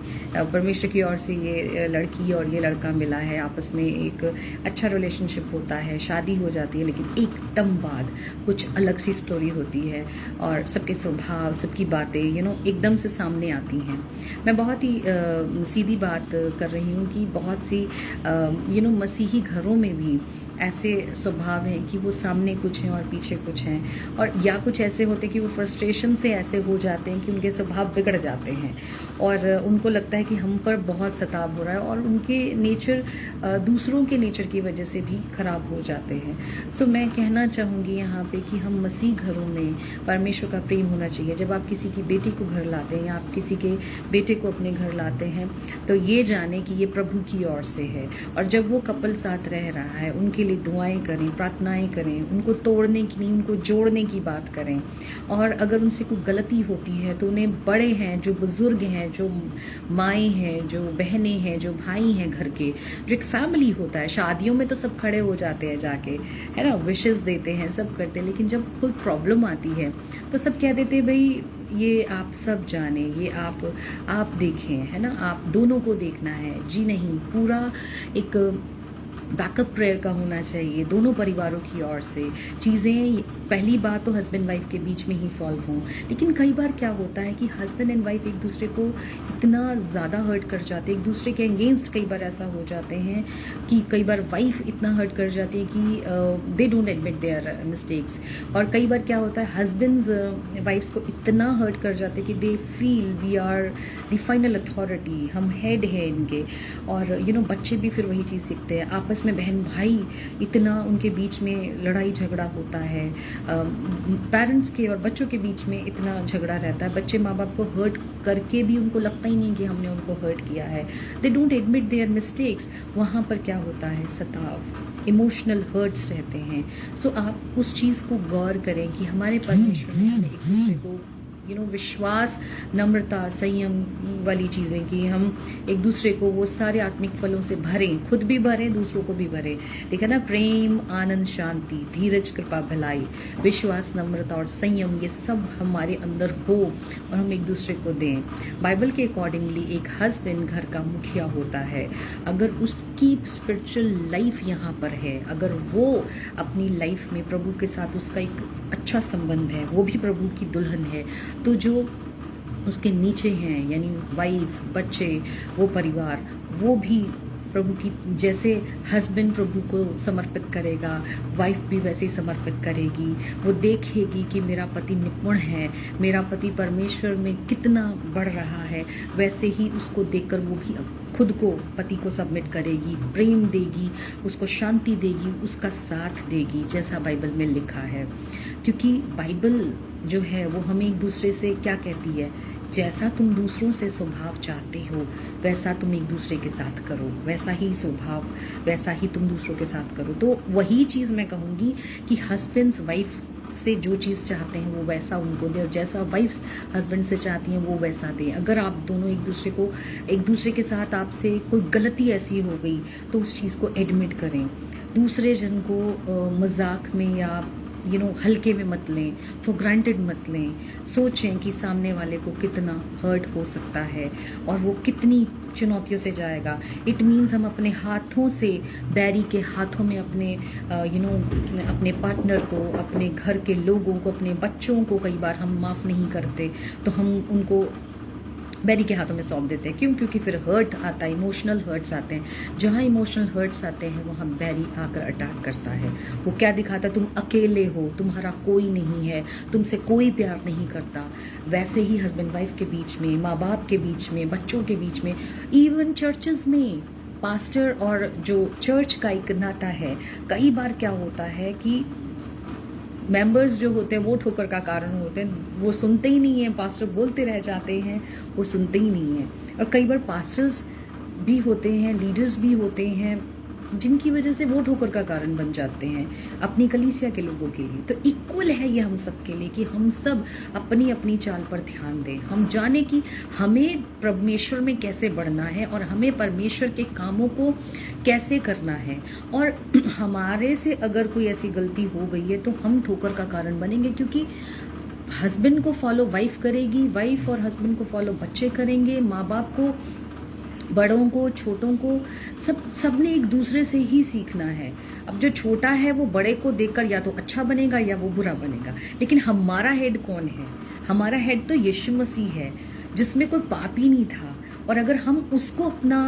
परमेश्वर की ओर से ये लड़की और ये लड़का मिला है, आपस में एक अच्छा रिलेशनशिप होता है, शादी हो जाती है। लेकिन एकदम बाद कुछ अलग सी स्टोरी होती है और सबके स्वभाव, सबकी बातें एकदम से सामने आती हैं। मैं बहुत ही सीधी बात कर रही हूँ कि बहुत सी मसीही घरों में भी ऐसे स्वभाव हैं कि वो सामने कुछ हैं और पीछे कुछ हैं, और या कुछ ऐसे होते हैं कि वो फ्रस्ट्रेशन से ऐसे हो जाते हैं कि उनके स्वभाव बिगड़ जाते हैं और उनको लगता है कि हम पर बहुत सताव हो रहा है, और उनके नेचर दूसरों के नेचर की वजह से भी ख़राब हो जाते हैं। सो मैं कहना चाहूँगी यहाँ पे कि हम मसीह घरों में परमेश्वर का प्रेम होना चाहिए। जब आप किसी की बेटी को घर लाते हैं या आप किसी के बेटे को अपने घर लाते हैं तो ये जाने कि ये प्रभु की ओर से है, और जब वो कपल साथ रह रहा है उनके लिए दुआएं करें, प्रार्थनाएं करें, उनको तोड़ने की नहीं, उनको जोड़ने की बात करें। और अगर उनसे कोई गलती होती है तो उन्हें बड़े हैं, जो बुजुर्ग हैं, जो माएँ हैं, जो बहनें हैं, जो भाई हैं घर के, जो एक फैमिली होता है। शादियों में तो सब खड़े हो जाते हैं जाके, है ना, विशेस देते हैं, सब करते हैं, लेकिन जब कोई प्रॉब्लम आती है तो सब कह देते हैं भाई ये आप सब जाने, ये आप देखें, है ना, आप दोनों को देखना है। जी नहीं, पूरा एक बैकअप प्रेयर का होना चाहिए दोनों परिवारों की ओर से। चीज़ें पहली बात तो हस्बैंड वाइफ के बीच में ही सॉल्व हों, लेकिन कई बार क्या होता है कि हस्बैंड एंड वाइफ एक दूसरे को इतना ज़्यादा हर्ट कर जाते हैं, एक दूसरे के अगेंस्ट कई बार ऐसा हो जाते हैं कि कई बार वाइफ इतना हर्ट कर जाती है कि they don't admit their mistakes, और कई बार क्या होता है हस्बैंड्स वाइफ्स को इतना हर्ट कर जाते हैं कि they feel we are the final authority, हम हेड है इनके। और बच्चे भी फिर वही चीज़ सीखते हैं, आपस में बहन भाई इतना उनके बीच में लड़ाई झगड़ा होता है, पेरेंट्स के और बच्चों के बीच में इतना झगड़ा रहता है। बच्चे माँ बाप को हर्ट करके भी उनको लगता ही नहीं कि हमने उनको हर्ट किया है, they don't admit their mistakes. वहाँ पर क्या होता है, सताव, इमोशनल हर्ट्स रहते हैं। सो आप उस चीज़ को गौर करें कि हमारे परमेश्वर ने हमें एक दूसरे को विश्वास, नम्रता, संयम वाली चीज़ें कि हम एक दूसरे को वो सारे आत्मिक फलों से भरें, खुद भी भरें, दूसरों को भी भरें। ठीक है ना, प्रेम, आनंद, शांति, धीरज, कृपा, भलाई, विश्वास, नम्रता और संयम, ये सब हमारे अंदर हो और हम एक दूसरे को दें। बाइबल के अकॉर्डिंगली एक हस्बैंड घर का मुखिया होता है। अगर उसकी स्पिरिचुअल लाइफ यहाँ पर है, अगर वो अपनी लाइफ में प्रभु के साथ उसका एक अच्छा संबंध है, वो भी प्रभु की दुल्हन है, तो जो उसके नीचे हैं यानी वाइफ, बच्चे, वो परिवार, वो भी प्रभु की जैसे हस्बैंड प्रभु को समर्पित करेगा, वाइफ भी वैसे ही समर्पित करेगी। वो देखेगी कि मेरा पति निपुण है, मेरा पति परमेश्वर में कितना बढ़ रहा है, वैसे ही उसको देखकर वो भी खुद को पति को सबमिट करेगी, प्रेम देगी, उसको शांति देगी, उसका साथ देगी, जैसा बाइबल में लिखा है। क्योंकि बाइबल जो है वो हमें एक दूसरे से क्या कहती है, जैसा तुम दूसरों से स्वभाव चाहते हो वैसा तुम एक दूसरे के साथ करो, वैसा ही स्वभाव, वैसा ही तुम दूसरों के साथ करो। तो वही चीज़ मैं कहूँगी कि हस्बैंड्स वाइफ से जो चीज़ चाहते हैं वो वैसा उनको दें, और जैसा वाइफ्स हस्बैंड से चाहती हैं वो वैसा दें। अगर आप दोनों एक दूसरे के साथ आपसे कोई गलती ऐसी हो गई तो उस चीज़ को एडमिट करें, दूसरे जन को मजाक में या हल्के में मत लें, फॉर ग्रांटेड मत लें। सोचें कि सामने वाले को कितना हर्ट हो सकता है और वो कितनी चुनौतियों से जाएगा। इट मीन्स हम अपने हाथों से, बैरी के हाथों में अपने अपने पार्टनर को, अपने घर के लोगों को, अपने बच्चों को कई बार हम माफ़ नहीं करते, तो हम उनको बैरी के हाथों में सौंप देते हैं। क्यों? क्योंकि फिर हर्ट आता है, इमोशनल हर्ट्स आते हैं। जहाँ इमोशनल हर्ट्स आते हैं वहाँ बैरी आकर अटैक करता है। वो क्या दिखाता है, तुम अकेले हो, तुम्हारा कोई नहीं है, तुमसे कोई प्यार नहीं करता। वैसे ही हस्बैंड वाइफ के बीच में, माँ बाप के बीच में, बच्चों के बीच में, इवन चर्चेस में पास्टर और जो चर्च का एक नाता है, कई बार क्या होता है कि मेंबर्स जो होते हैं वो ठोकर का कारण होते हैं, वो सुनते ही नहीं हैं, पास्टर बोलते रह जाते हैं, वो सुनते ही नहीं हैं। और कई बार पास्टर्स भी होते हैं, लीडर्स भी होते हैं, जिनकी वजह से वो ठोकर का कारण बन जाते हैं अपनी कलीसिया के लोगों के लिए। तो इक्वल है ये हम सब के लिए कि हम सब अपनी अपनी चाल पर ध्यान दें, हम जाने कि हमें परमेश्वर में कैसे बढ़ना है और हमें परमेश्वर के कामों को कैसे करना है। और हमारे से अगर कोई ऐसी गलती हो गई है तो हम ठोकर का कारण बनेंगे, क्योंकि हस्बैंड को फॉलो वाइफ करेगी, वाइफ और हस्बैंड को फॉलो बच्चे करेंगे, माँ बाप को, बड़ों को, छोटों को, सबने एक दूसरे से ही सीखना है। अब जो छोटा है वो बड़े को देखकर या तो अच्छा बनेगा या वो बुरा बनेगा, लेकिन हमारा हेड कौन है? हमारा हेड तो यीशु मसीह है, जिसमें कोई पाप ही नहीं था। और अगर हम उसको अपना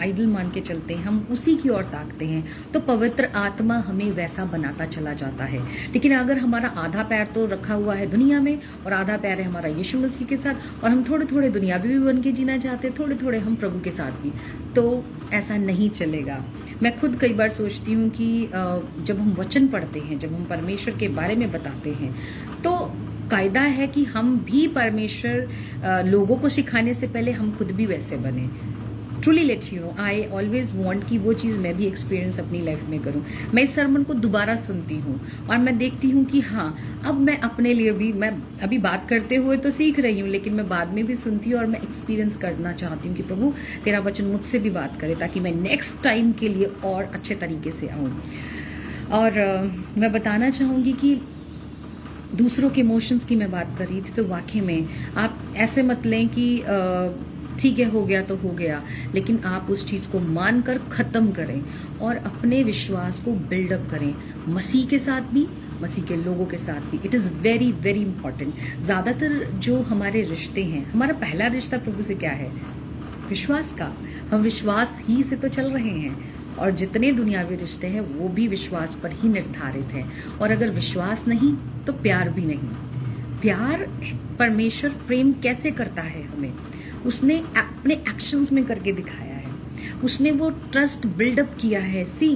आइडल मान के चलते हैं, हम उसी की ओर ताकते हैं, तो पवित्र आत्मा हमें वैसा बनाता चला जाता है। लेकिन अगर हमारा आधा पैर तो रखा हुआ है दुनिया में और आधा पैर है हमारा यीशु मसीह के साथ, और हम थोड़े थोड़े दुनियावी भी बन के जीना चाहते हैं, थोड़े थोड़े हम प्रभु के साथ भी, तो ऐसा नहीं चलेगा। मैं खुद कई बार सोचती हूँ कि जब हम वचन पढ़ते हैं, जब हम परमेश्वर के बारे में बताते हैं, तो कायदा है कि हम भी परमेश्वर लोगों को सिखाने से पहले हम खुद भी वैसे बने। Truly let you know, I always want कि वो चीज़ मैं भी एक्सपीरियंस अपनी लाइफ में करूं। मैं इस सरमन को दोबारा सुनती हूँ और मैं देखती हूँ कि हाँ, अब मैं अपने लिए भी, मैं अभी बात करते हुए तो सीख रही हूँ, लेकिन मैं बाद में भी सुनती हूँ और मैं एक्सपीरियंस करना चाहती हूँ कि प्रभु तेरा वचन मुझसे भी बात करे, ताकि मैं नेक्स्ट टाइम के लिए और अच्छे तरीके से आऊँ। और मैं बताना चाहूँगी कि दूसरों के इमोशंस की मैं बात कर रही थी, तो वाकई में आप ऐसे मत लें कि ठीक है, हो गया तो हो गया, लेकिन आप उस चीज़ को मानकर ख़त्म करें और अपने विश्वास को बिल्डअप करें, मसीह के साथ भी, मसीह के लोगों के साथ भी। It is very very important. ज़्यादातर जो हमारे रिश्ते हैं, हमारा पहला रिश्ता प्रभु से क्या है? विश्वास का। हम विश्वास ही से तो चल रहे हैं, और जितने दुनियावी रिश्ते हैं वो भी विश्वास पर ही निर्धारित हैं। और अगर विश्वास नहीं तो प्यार भी नहीं। प्यार, परमेश्वर प्रेम कैसे करता है हमें, उसने अपने एक्शंस में करके दिखाया है। उसने वो ट्रस्ट बिल्डअप किया है। सी,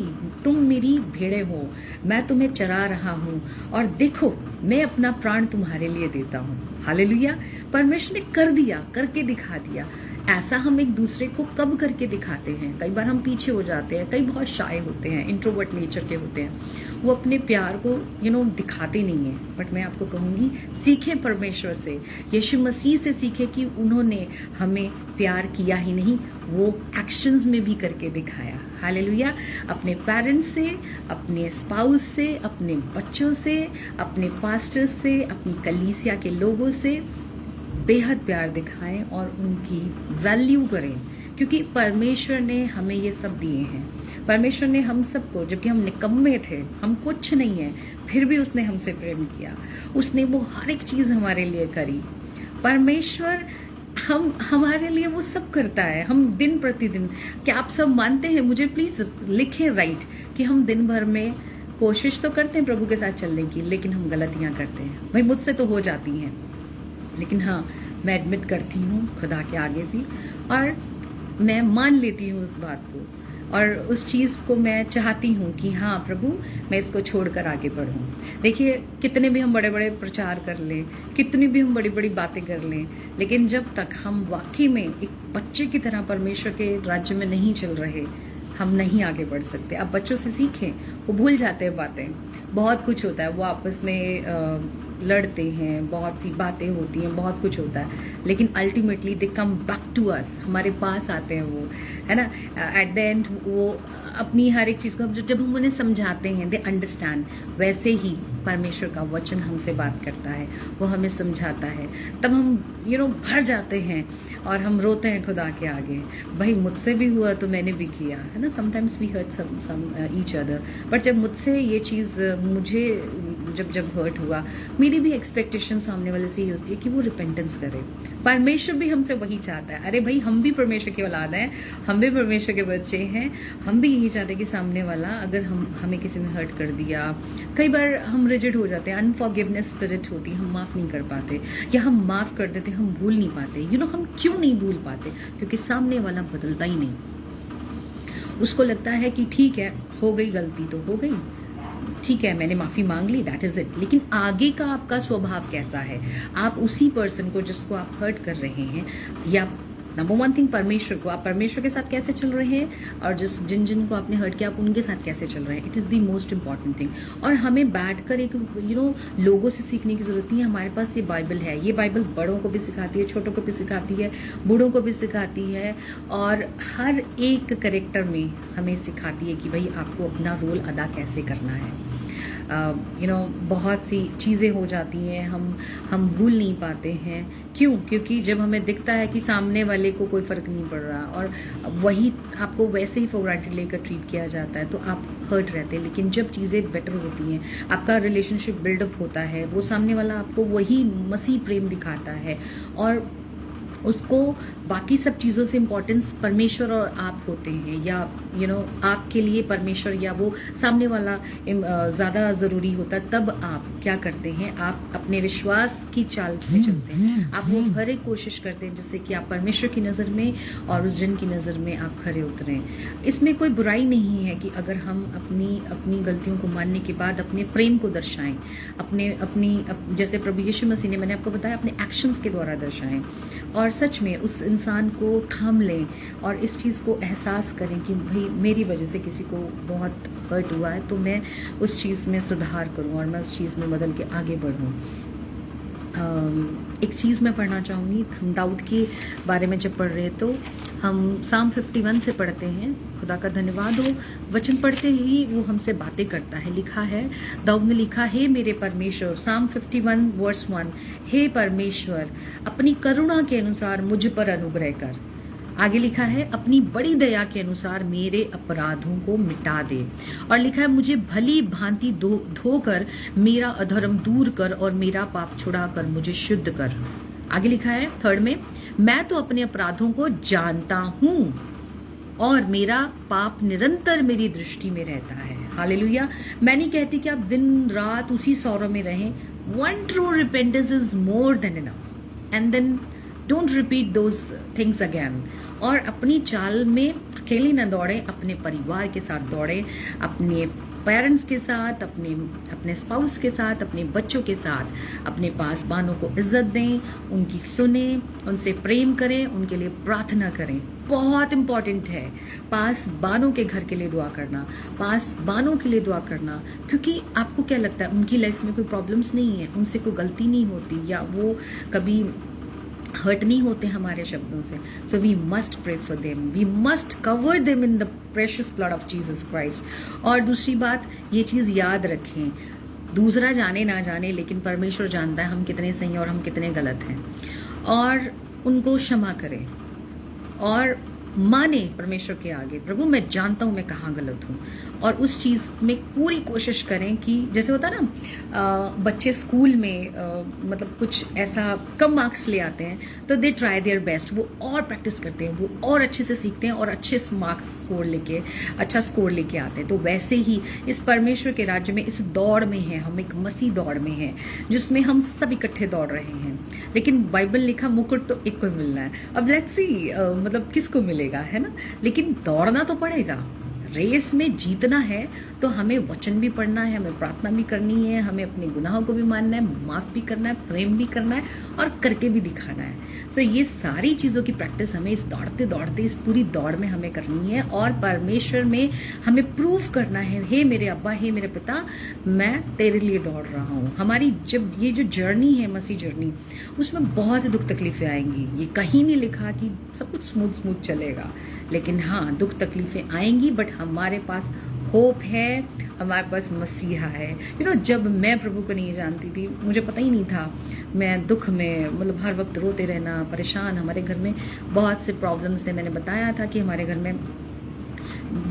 तुम मेरी भेड़े हो, मैं तुम्हें चरा रहा हूँ, और देखो मैं अपना प्राण तुम्हारे लिए देता हूँ। हालेलुया। परमेश्वर ने कर दिया, करके दिखा दिया। ऐसा हम एक दूसरे को कब करके दिखाते हैं? कई बार हम पीछे हो जाते हैं, कई बहुत शाय होते हैं, इंट्रोवर्ट नेचर के होते हैं, वो अपने प्यार को दिखाते नहीं हैं। बट मैं आपको कहूँगी, सीखें परमेश्वर से, यीशु मसीह से सीखें कि उन्होंने हमें प्यार किया ही नहीं, वो एक्शंस में भी करके दिखाया। हालेलुया। अपने पेरेंट्स से, अपने स्पाउस से, अपने बच्चों से, अपने पास्टर्स से, अपनी कलीसिया के लोगों से बेहद प्यार दिखाएं और उनकी वैल्यू करें, क्योंकि परमेश्वर ने हमें ये सब दिए हैं। परमेश्वर ने हम सबको, जबकि हम निकम्मे थे, हम कुछ नहीं है, फिर भी उसने हमसे प्रेम किया। उसने वो हर एक चीज़ हमारे लिए करी। परमेश्वर हमारे लिए वो सब करता है। हम दिन प्रतिदिन, क्या आप सब मानते हैं? मुझे प्लीज़ लिखें राइट कि हम दिन भर में कोशिश तो करते हैं प्रभु के साथ चलने की, लेकिन हम गलतियाँ करते हैं। भाई मुझसे तो हो जाती हैं, लेकिन हाँ, मैं एडमिट करती हूँ खुदा के आगे भी, और मैं मान लेती हूँ उस बात को, और उस चीज़ को मैं चाहती हूँ कि हाँ प्रभु, मैं इसको छोड़कर आगे बढ़ूँ। देखिए, कितने भी हम बड़े बड़े प्रचार कर लें, कितनी भी हम बड़ी बड़ी बातें कर लें, लेकिन जब तक हम वाकई में एक बच्चे की तरह परमेश्वर के राज्य में नहीं चल रहे, हम नहीं आगे बढ़ सकते। अब बच्चों से सीखें, वो भूल जाते हैं बातें, बहुत कुछ होता है, वो आपस में लड़ते हैं, बहुत सी बातें होती हैं, बहुत कुछ होता है, लेकिन ultimately they come back to us, हमारे पास आते हैं वो, है ना। एट द एंड वो अपनी हर एक चीज़ को जब हम उन्हें समझाते हैं, दे अंडरस्टैंड। वैसे ही परमेश्वर का वचन हमसे बात करता है, वो हमें समझाता है, तब हम भर जाते हैं और हम रोते हैं खुदा के आगे, भाई मुझसे भी हुआ तो मैंने भी किया, है ना। Sometimes we hurt some each other, but जब मुझसे ये चीज़ मुझे जब हर्ट हुआ, मेरी भी एक्सपेक्टेशन सामने वाले से ही होती है कि वो रिपेंटेंस करे। परमेश्वर भी हमसे वही चाहता है। अरे भाई, हम भी परमेश्वर की औलाद हैं, हम भी परमेश्वर के बच्चे हैं, हम भी यही चाहते हैं कि सामने वाला, अगर हमें किसी ने हर्ट कर दिया, कई बार हम रिजिड हो जाते हैं, अनफॉरगिवनेस स्पिरिट होती है, हम माफ़ नहीं कर पाते, या हम माफ़ कर देते, हम भूल नहीं पाते। हम क्यों नहीं भूल पाते? क्योंकि सामने वाला बदलता ही नहीं। उसको लगता है कि ठीक है, हो गई गलती तो हो गई, ठीक है, मैंने माफ़ी मांग ली, दैट इज़ इट। लेकिन आगे का आपका स्वभाव कैसा है? आप उसी पर्सन को जिसको आप हर्ट कर रहे हैं, या नंबर वन थिंग, परमेश्वर को, आप परमेश्वर के साथ कैसे चल रहे हैं और जिन जिन को आपने हर्ट किया आप उनके साथ कैसे चल रहे हैं, it is the most important thing. और हमें बैठकर एक लोगों से सीखने की ज़रूरत नहीं है। हमारे पास ये बाइबल है, ये बाइबल बड़ों को भी सिखाती है, छोटों को भी सिखाती है, बूढ़ों को भी सिखाती है, और हर एक करेक्टर में हमें सिखाती है कि भाई आपको अपना रोल अदा कैसे करना है। बहुत सी चीज़ें हो जाती हैं, हम भूल नहीं पाते हैं। क्यों? क्योंकि जब हमें दिखता है कि सामने वाले को कोई फ़र्क नहीं पड़ रहा और वही आपको वैसे ही फॉर ग्रांटेड लेकर ट्रीट किया जाता है, तो आप हर्ट रहते हैं। लेकिन जब चीज़ें बेटर होती हैं, आपका रिलेशनशिप बिल्डअप होता है, वो सामने वाला आपको वही मसीह प्रेम दिखाता है और उसको बाकी सब चीज़ों से इम्पोर्टेंस परमेश्वर और आप होते हैं, या आपके लिए परमेश्वर या वो सामने वाला ज़्यादा ज़रूरी होता है। तब आप क्या करते हैं? आप अपने विश्वास की चाल पे चलते हैं, आप वो हर एक कोशिश करते हैं जिससे कि आप परमेश्वर की नज़र में और उस जन की नज़र में आप खरे उतरें। इसमें कोई बुराई नहीं है कि अगर हम अपनी गलतियों को मानने के बाद अपने प्रेम को दर्शाएं, जैसे प्रभु यीशु मसीह ने, मैंने आपको बताया, अपने एक्शंस के द्वारा दर्शाएं और सच में उस इंसान को थाम लें और इस चीज़ को एहसास करें कि भाई मेरी वजह से किसी को बहुत हर्ट हुआ है, तो मैं उस चीज़ में सुधार करूं और मैं उस चीज़ में बदल के आगे बढ़ूं। एक चीज़ मैं पढ़ना चाहूँगी। हम दाऊद के बारे में जब पढ़ रहे तो हम Psalm 51 से पढ़ते हैं। खुदा का धन्यवाद हो, वचन पढ़ते ही वो हमसे बातें करता है। लिखा है, दाऊद ने लिखा, हे मेरे परमेश्वर, Psalm 51 वर्स 1, हे परमेश्वर अपनी करुणा के अनुसार मुझ पर अनुग्रह कर। आगे लिखा है, अपनी बड़ी दया के अनुसार मेरे अपराधों को मिटा दे। और लिखा है, मुझे भली भांति धोकर मेरा अधर्म दूर कर और मेरा पाप छुड़ा कर मुझे शुद्ध कर। आगे लिखा है थर्ड में, मैं तो अपने अपराधों को जानता हूं और मेरा पाप निरंतर मेरी दृष्टि में रहता है। हालेलुया। मैं नहीं कहती कि आप दिन रात उसी सौरव में रहें। One true repentance is more than enough, and then don't repeat those things again. और अपनी चाल में अकेले न दौड़े, अपने परिवार के साथ दौड़े, अपने पेरेंट्स के साथ, अपने स्पाउस के साथ, अपने बच्चों के साथ, अपने पासबानों को इज्जत दें, उनकी सुने, उनसे प्रेम करें, उनके लिए प्रार्थना करें। बहुत इंपॉर्टेंट है पासबानों के घर के लिए दुआ करना, पासबानों के लिए दुआ करना, क्योंकि आपको क्या लगता है उनकी लाइफ में कोई प्रॉब्लम्स नहीं है, उनसे कोई गलती नहीं होती, या वो कभी हर्ट नहीं होते हमारे शब्दों से। So we must pray for them, we must cover them in the precious blood of Jesus Christ. और दूसरी बात, ये चीज़ याद रखें, दूसरा जाने ना जाने, लेकिन परमेश्वर जानता है हम कितने सही हैं और हम कितने गलत हैं। और उनको क्षमा करें और माने परमेश्वर के आगे, प्रभु मैं जानता हूँ मैं कहाँ गलत हूँ, और उस चीज़ में पूरी कोशिश करें कि जैसे होता है ना, बच्चे स्कूल में मतलब कुछ ऐसा कम मार्क्स ले आते हैं तो दे ट्राई देयर बेस्ट, वो और प्रैक्टिस करते हैं, वो और अच्छे से सीखते हैं और अच्छे अच्छा स्कोर लेके आते हैं। तो वैसे ही इस परमेश्वर के राज्य में, इस दौड़ में है, हम एक मसीह दौड़ में हैं जिसमें हम सब इकट्ठे दौड़ रहे हैं। लेकिन बाइबल लिखा मुकुट तो एक को मिलना है। अब लेट्स सी मतलब किसको मिलेगा, है ना, लेकिन दौड़ना तो पड़ेगा। रेस में जीतना है तो हमें वचन भी पढ़ना है, हमें प्रार्थना भी करनी है, हमें अपने गुनाहों को भी मानना है, माफ़ भी करना है, प्रेम भी करना है और करके भी दिखाना है। सो ये सारी चीज़ों की प्रैक्टिस हमें इस दौड़ते दौड़ते इस पूरी दौड़ में हमें करनी है और परमेश्वर में हमें प्रूव करना है, हे मेरे अब्बा, हे मेरे पिता, मैं तेरे लिए दौड़ रहा हूँ। हमारी जब ये जो जर्नी है, मसीह जर्नी, उसमें बहुत से दुख तकलीफ़ें आएंगी। ये कहीं नहीं लिखा कि सब कुछ स्मूथ चलेगा, लेकिन हाँ, दुख तकलीफ़ें आएंगी, बट हमारे पास होप है, हमारे पास मसीहा है। जब मैं प्रभु को नहीं जानती थी, मुझे पता ही नहीं था, मैं दुख में मतलब हर वक्त रोते रहना, परेशान, हमारे घर में बहुत से प्रॉब्लम्स थे। मैंने बताया था कि हमारे घर में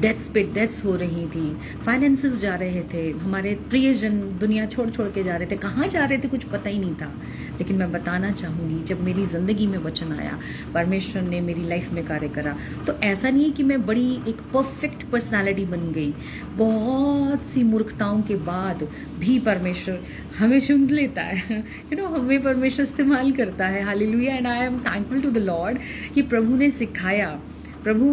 डेथ्स हो रही थी, फाइनेंसेस जा रहे थे, हमारे प्रियजन दुनिया छोड़ के जा रहे थे, कहाँ जा रहे थे कुछ पता ही नहीं था। लेकिन मैं बताना चाहूँगी, जब मेरी ज़िंदगी में वचन आया, परमेश्वर ने मेरी लाइफ में कार्य करा, तो ऐसा नहीं है कि मैं बड़ी एक परफेक्ट पर्सनालिटी बन गई। बहुत सी मूर्खताओं के बाद भी परमेश्वर हमें चुन लेता है, हमें परमेश्वर इस्तेमाल करता है। Hallelujah. And I am thankful to the Lord कि प्रभु ने सिखाया प्रभु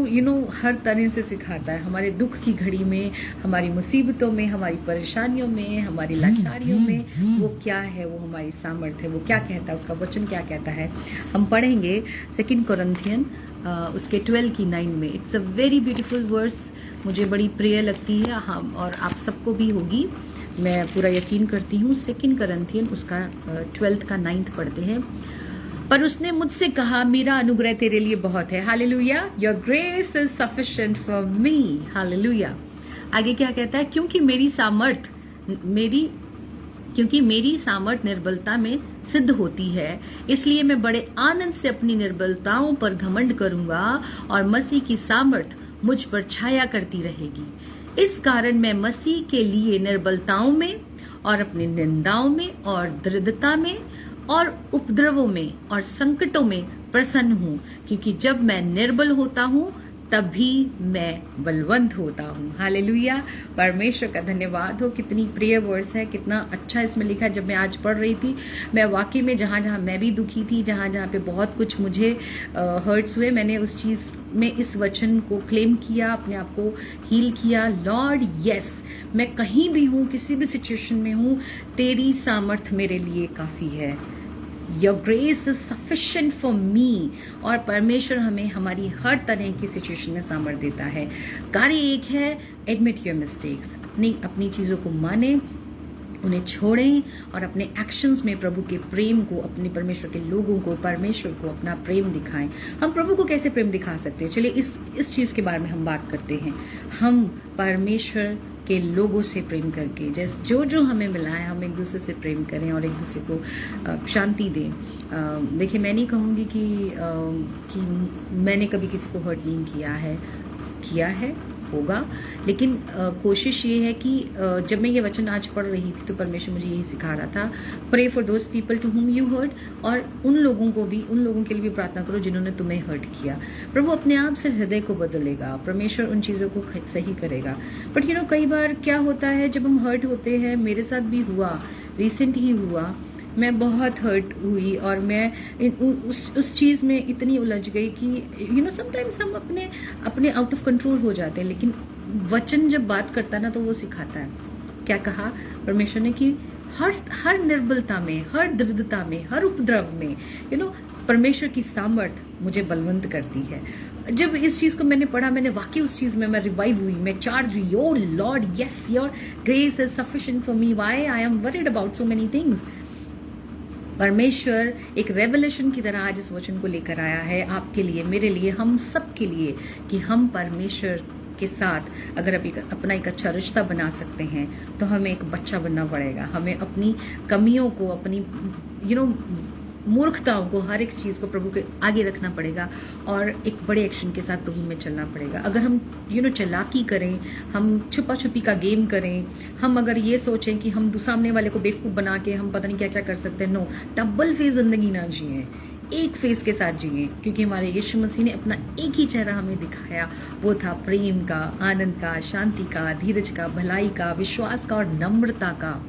हर तरह से सिखाता है, हमारे दुख की घड़ी में, हमारी मुसीबतों में, हमारी परेशानियों में, हमारी लाचारियों में वो क्या है, वो हमारी सामर्थ्य है, वो क्या कहता है, उसका वचन क्या कहता है। हम पढ़ेंगे 2 कोरिन्थियन उसके 12 की 9 में। It's a very beautiful verse, मुझे बड़ी प्रिय लगती है, हम और आप सबको भी होगी, मैं पूरा यकीन करती हूँ। 2 कोरिन्थियन उसका 12 का 9 पढ़ते हैं। पर उसने मुझसे कहा, मेरा अनुग्रह तेरे लिए बहुत है। Hallelujah, your grace is sufficient for me. Hallelujah. आगे क्या कहता है, क्योंकि मेरी सामर्थ निर्बलता में सिद्ध होती है, इसलिए मैं बड़े आनंद से अपनी निर्बलताओं पर घमंड करूंगा और मसीह की सामर्थ मुझ पर छाया करती रहेगी। इस कारण मैं मसीह के लिए निर्बलताओं में और अपनी निंदाओं में और दृढ़ता में और उपद्रवों में और संकटों में प्रसन्न हूँ, क्योंकि जब मैं निर्बल होता हूँ तभी मैं बलवंत होता हूँ। हालेलुया, परमेश्वर का धन्यवाद हो। कितनी प्रिय वर्स है, कितना अच्छा इसमें लिखा है। जब मैं आज पढ़ रही थी, मैं वाकई में जहाँ जहाँ मैं भी दुखी थी, जहाँ जहाँ पे बहुत कुछ मुझे हर्ट्स हुए, मैंने उस चीज़ में इस वचन को क्लेम किया, अपने आप को हील किया। लॉर्ड यस, मैं कहीं भी हूँ, किसी भी सिचुएशन में हूँ, तेरी सामर्थ मेरे लिए काफ़ी है। Your grace is sufficient for मी। और परमेश्वर हमें हमारी हर तरह की सिचुएशन में सामर्थ देता है। कार्य एक है, एडमिट योर मिस्टेक्स, अपनी चीज़ों को माने, उन्हें छोड़ें और अपने एक्शंस में प्रभु के प्रेम को, अपने परमेश्वर के लोगों को, परमेश्वर को अपना प्रेम दिखाएं। हम प्रभु को कैसे प्रेम दिखा सकते हैं? चलिए इस चीज़ के बारे में हम बात करते हैं। हम परमेश्वर के लोगों से प्रेम करके, जैसे जो हमें मिला है, हम एक दूसरे से प्रेम करें और एक दूसरे को शांति दें। देखिए, मैं नहीं कहूँगी कि मैंने कभी किसी को हर्ट नहीं किया है, होगा, लेकिन कोशिश ये है कि जब मैं ये वचन आज पढ़ रही थी तो परमेश्वर मुझे यही सिखा रहा था, pray for those people to whom you hurt, और उन लोगों के लिए भी प्रार्थना करो जिन्होंने तुम्हें हर्ट किया। प्रभु अपने आप से हृदय को बदलेगा, परमेश्वर उन चीज़ों को सही करेगा। बट कई बार क्या होता है, जब हम हर्ट होते हैं, मेरे साथ भी हुआ, रिसेंट ही हुआ, मैं बहुत हर्ट हुई और मैं उस चीज़ में इतनी उलझ गई कि समटाइम्स हम अपने आउट ऑफ कंट्रोल हो जाते हैं। लेकिन वचन जब बात करता है ना, तो वो सिखाता है। क्या कहा परमेश्वर ने कि हर निर्बलता में, हर दृढ़ता में, हर उपद्रव में परमेश्वर की सामर्थ मुझे बलवंत करती है। जब इस चीज़ को मैंने पढ़ा, मैंने वाकई उस चीज़ में मैं रिवाइव हुई, मैं चार्ज हुई। Oh Lord yes, your grace is sufficient for me, why I am worried about so many things. परमेश्वर एक रेवलेशन की तरह आज इस वचन को लेकर आया है आपके लिए, मेरे लिए, हम सब के लिए, कि हम परमेश्वर के साथ अगर अपना एक अच्छा रिश्ता बना सकते हैं तो हमें एक बच्चा बनना पड़ेगा। हमें अपनी कमियों को, अपनी मूर्खताओं को, हर एक चीज़ को प्रभु के आगे रखना पड़ेगा और एक बड़े एक्शन के साथ प्रभु में चलना पड़ेगा। अगर हम चालाकी करें, हम छुपा छुपी का गेम करें, हम अगर ये सोचें कि हम सामने वाले को बेवकूफ़ बना के हम पता नहीं क्या क्या कर सकते हैं, नो, डबल फेस जिंदगी ना जिए, एक फेस के साथ जिए, क्योंकि हमारे यीशु मसीह ने अपना एक ही चेहरा हमें दिखाया, वो था प्रेम का, आनंद का, शांति का, धीरज का, भलाई का, विश्वास का और नम्रता का।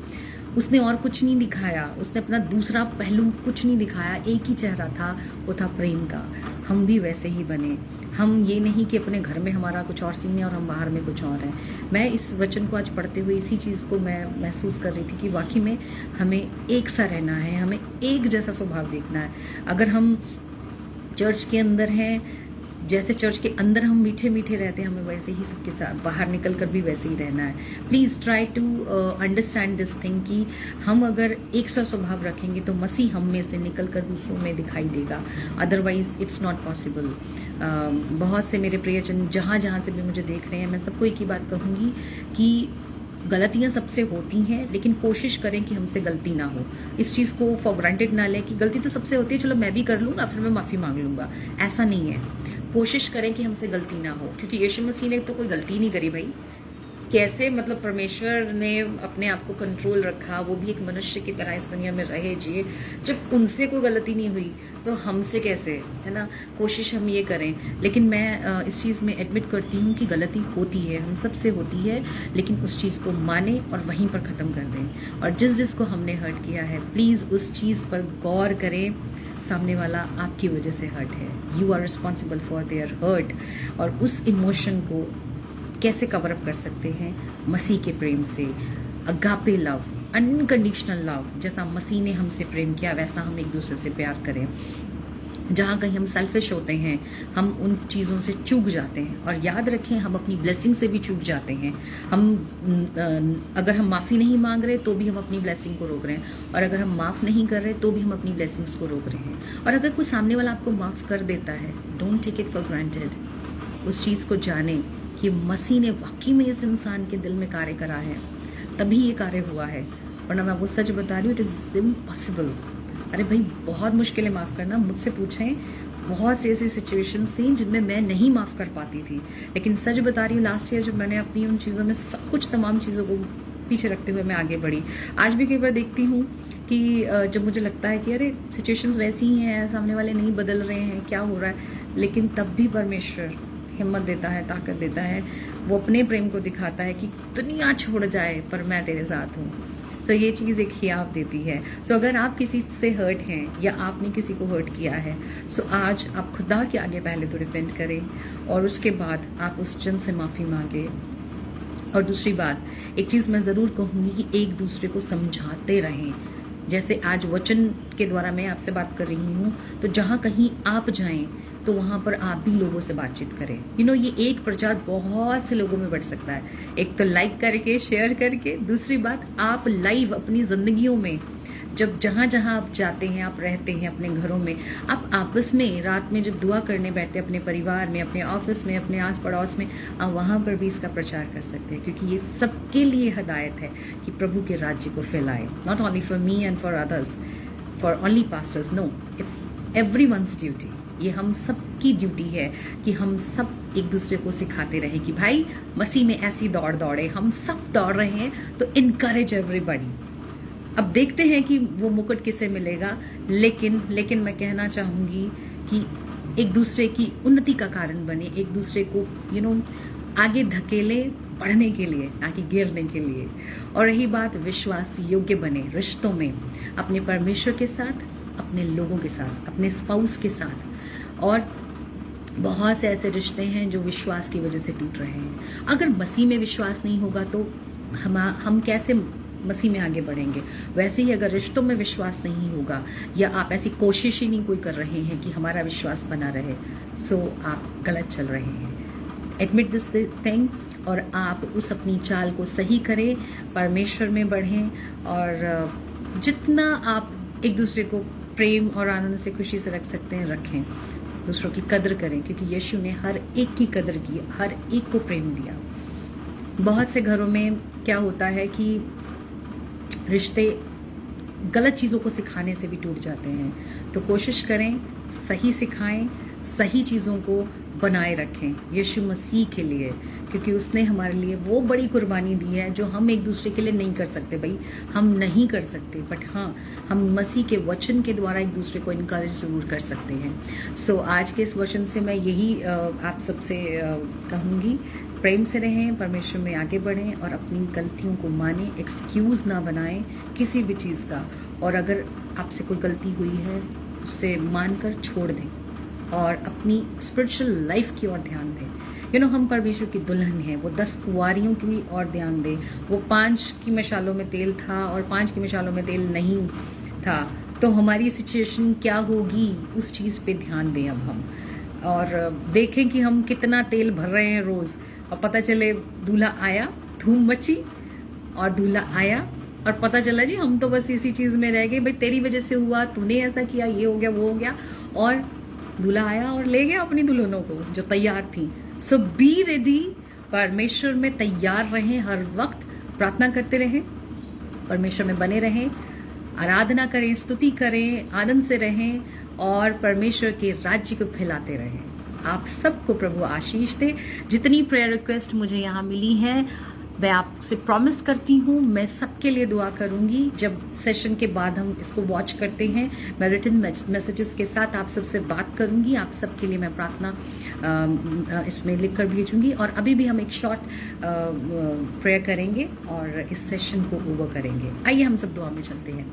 उसने और कुछ नहीं दिखाया, उसने अपना दूसरा पहलू कुछ नहीं दिखाया, एक ही चेहरा था, वो था प्रेम का। हम भी वैसे ही बने। हम ये नहीं कि अपने घर में हमारा कुछ और सीन है और हम बाहर में कुछ और हैं। मैं इस वचन को आज पढ़ते हुए इसी चीज़ को मैं महसूस कर रही थी कि वाकई में हमें एक सा रहना है, हमें एक जैसा स्वभाव देखना है। अगर हम चर्च के अंदर हैं, जैसे चर्च के अंदर हम मीठे मीठे रहते हैं, हमें वैसे ही सबके साथ बाहर निकल कर भी वैसे ही रहना है। Please try to understand this thing कि हम अगर एक सा स्वभाव रखेंगे तो मसीह हम में से निकल कर दूसरों में दिखाई देगा, अदरवाइज इट्स नॉट पॉसिबल। बहुत से मेरे प्रियजन जहाँ से भी मुझे देख रहे हैं, मैं सबको एक ही बात कहूँगी कि गलतियाँ सबसे होती हैं, लेकिन कोशिश करें कि हमसे गलती ना हो। इस चीज़ को फॉर ग्रांटेड ना लें कि गलती तो सबसे होती है, चलो मैं भी कर लूँगा, फिर मैं माफ़ी मांग लूँगा। ऐसा नहीं है। कोशिश करें कि हमसे गलती ना हो, क्योंकि यीशु मसीह ने तो कोई गलती नहीं करी भाई। कैसे परमेश्वर ने अपने आप को कंट्रोल रखा, वो भी एक मनुष्य की तरह इस दुनिया में रहे, जिए। जब उनसे कोई गलती नहीं हुई तो हमसे कैसे, है ना। कोशिश हम ये करें, लेकिन मैं इस चीज़ में एडमिट करती हूँ कि गलती होती है, हम सबसे होती है, लेकिन उस चीज़ को माने और वहीं पर ख़त्म कर दें। और जिसको हमने हर्ट किया है, प्लीज़ उस चीज़ पर गौर करें, सामने वाला आपकी वजह से हर्ट है, you are responsible for their hurt. और उस इमोशन को कैसे कवर अप कर सकते हैं? मसीह के प्रेम से, अगापे लव, अनकंडीशनल लव। जैसा मसीह ने हमसे प्रेम किया वैसा हम एक दूसरे से प्यार करें। जहाँ कहीं हम सेल्फिश होते हैं, हम उन चीज़ों से चूक जाते हैं। और याद रखें, हम अपनी ब्लेसिंग से भी चूक जाते हैं। अगर हम माफ़ी नहीं मांग रहे तो भी हम अपनी ब्लेसिंग को रोक रहे हैं, और अगर हम माफ़ नहीं कर रहे तो भी हम अपनी ब्लेसिंग्स को रोक रहे हैं। और अगर कोई सामने वाला आपको माफ़ कर देता है, don't take it for granted. उस चीज़ को जाने कि मसीह ने वाकई में इस इंसान के दिल में कार्य करा है, तभी ये कार्य हुआ है। वरना मैं आपको सच बता रही हूँ, इट इज़ इम्पॉसिबल। अरे भाई, बहुत मुश्किल है माफ़ करना। मुझसे पूछें, बहुत सी ऐसी सिचुएशंस थी जिनमें मैं नहीं माफ़ कर पाती थी। लेकिन सच बता रही हूँ, लास्ट ईयर जब मैंने अपनी उन चीज़ों में सब कुछ, तमाम चीज़ों को पीछे रखते हुए मैं आगे बढ़ी। आज भी कई बार देखती हूँ कि जब मुझे लगता है कि अरे सिचुएशंस वैसी ही हैं, सामने वाले नहीं बदल रहे हैं, क्या हो रहा है, लेकिन तब भी परमेश्वर हिम्मत देता है, ताकत देता है। वो अपने प्रेम को दिखाता है कि दुनिया छोड़ जाए पर मैं तेरे साथ हूँ। सो ये चीज़ एक हियाव देती है। सो अगर आप किसी से हर्ट हैं या आपने किसी को हर्ट किया है, सो आज आप खुदा के आगे पहले तो रिपेंट करें, और उसके बाद आप उस जन से माफ़ी मांगे। और दूसरी बात, एक चीज़ मैं ज़रूर कहूँगी कि एक दूसरे को समझाते रहें। जैसे आज वचन के द्वारा मैं आपसे बात कर रही हूँ, तो जहाँ कहीं आप जाएं तो वहाँ पर आप भी लोगों से बातचीत करें। ये एक प्रचार बहुत से लोगों में बढ़ सकता है। एक तो लाइक करके, शेयर करके, दूसरी बात आप लाइव अपनी ज़िंदगियों में, जब जहाँ जहाँ आप जाते हैं, आप रहते हैं अपने घरों में, आप आपस में रात में जब दुआ करने बैठते हैं, अपने परिवार में, अपने ऑफिस में, अपने आस पड़ोस में, आप वहाँ पर भी इसका प्रचार कर सकते हैं। क्योंकि ये सबके लिए हदायत है कि प्रभु के राज्य को फैलाए। Not only for me and for others, for only pastors, no, it's everyone's duty. ये हम सब की ड्यूटी है कि हम सब एक दूसरे को सिखाते रहें कि भाई मसीह में ऐसी दौड़ दौड़े, हम सब दौड़ रहे हैं, तो इनकरेज एवरीबॉडी। अब देखते हैं कि वो मुकुट किसे मिलेगा, लेकिन मैं कहना चाहूँगी कि एक दूसरे की उन्नति का कारण बने, एक दूसरे को आगे धकेले बढ़ने के लिए, ना कि गिरने के लिए। और रही बात विश्वास योग्य बने रिश्तों में, अपने परमेश्वर के साथ, अपने लोगों के साथ, अपने स्पाउस के साथ। और बहुत से ऐसे रिश्ते हैं जो विश्वास की वजह से टूट रहे हैं। अगर मसीह में विश्वास नहीं होगा तो हम कैसे मसीह में आगे बढ़ेंगे? वैसे ही अगर रिश्तों में विश्वास नहीं होगा, या आप ऐसी कोशिश ही नहीं कोई कर रहे हैं कि हमारा विश्वास बना रहे, सो आप गलत चल रहे हैं। एडमिट दिस थिंग, और आप उस अपनी चाल को सही करें, परमेश्वर में बढ़ें, और जितना आप एक दूसरे को प्रेम और आनंद से, खुशी से रख सकते हैं रखें। दूसरों की कदर करें, क्योंकि यीशु ने हर एक की कदर की, हर एक को प्रेम दिया। बहुत से घरों में क्या होता है कि रिश्ते गलत चीज़ों को सिखाने से भी टूट जाते हैं। तो कोशिश करें, सही सिखाएं, सही चीज़ों को बनाए रखें यीशु मसीह के लिए, क्योंकि उसने हमारे लिए वो बड़ी कुर्बानी दी है जो हम एक दूसरे के लिए नहीं कर सकते। भाई हम नहीं कर सकते, बट हाँ, हम मसीह के वचन के द्वारा एक दूसरे को इनकरेज ज़रूर कर सकते हैं। सो आज के इस वचन से मैं यही आप सबसे कहूँगी, प्रेम से रहें, परमेश्वर में आगे बढ़ें, और अपनी गलतियों को मानें, एक्सक्यूज़ ना बनाएं किसी भी चीज़ का। और अगर आपसे कोई गलती हुई है, उसे मानकर छोड़ दें और अपनी स्पिरिचुअल लाइफ की ओर ध्यान दें। हम परमेश्वर की दुल्हन हैं, वो 10 कुंवारियों की ओर ध्यान दें। वो 5 की मशालों में तेल था और 5 की मशालों में तेल नहीं था, तो हमारी सिचुएशन क्या होगी, उस चीज़ पे ध्यान दें अब हम, और देखें कि हम कितना तेल भर रहे हैं रोज़, और पता चले दूल्हा आया, धूम मची, और दूल्हा आया और पता चला जी हम तो बस इसी चीज़ में रह गए, भाई तेरी वजह से हुआ, तूने ऐसा किया, ये हो गया, वो हो गया, और दूल्हा आया और ले गया अपनी दुल्हनों को जो तैयार थी। सो बी रेडी, परमेश्वर में तैयार रहें, हर वक्त प्रार्थना करते रहें, परमेश्वर में बने रहें, आराधना करें, स्तुति करें, आनंद से रहें, और परमेश्वर के राज्य को फैलाते रहें। आप सबको प्रभु आशीष दे। जितनी प्रेयर रिक्वेस्ट मुझे यहाँ मिली हैं, मैं आपसे प्रॉमिस करती हूँ मैं सबके लिए दुआ करूंगी। जब सेशन के बाद हम इसको वॉच करते हैं, मैं रिटन मैसेजेस के साथ आप सबसे बात करूंगी। आप सबके लिए मैं प्रार्थना इसमें लिखकर भेजूंगी। और अभी भी हम एक शॉर्ट प्रेयर करेंगे और इस सेशन को ओवर करेंगे। आइए हम सब दुआ में चलते हैं।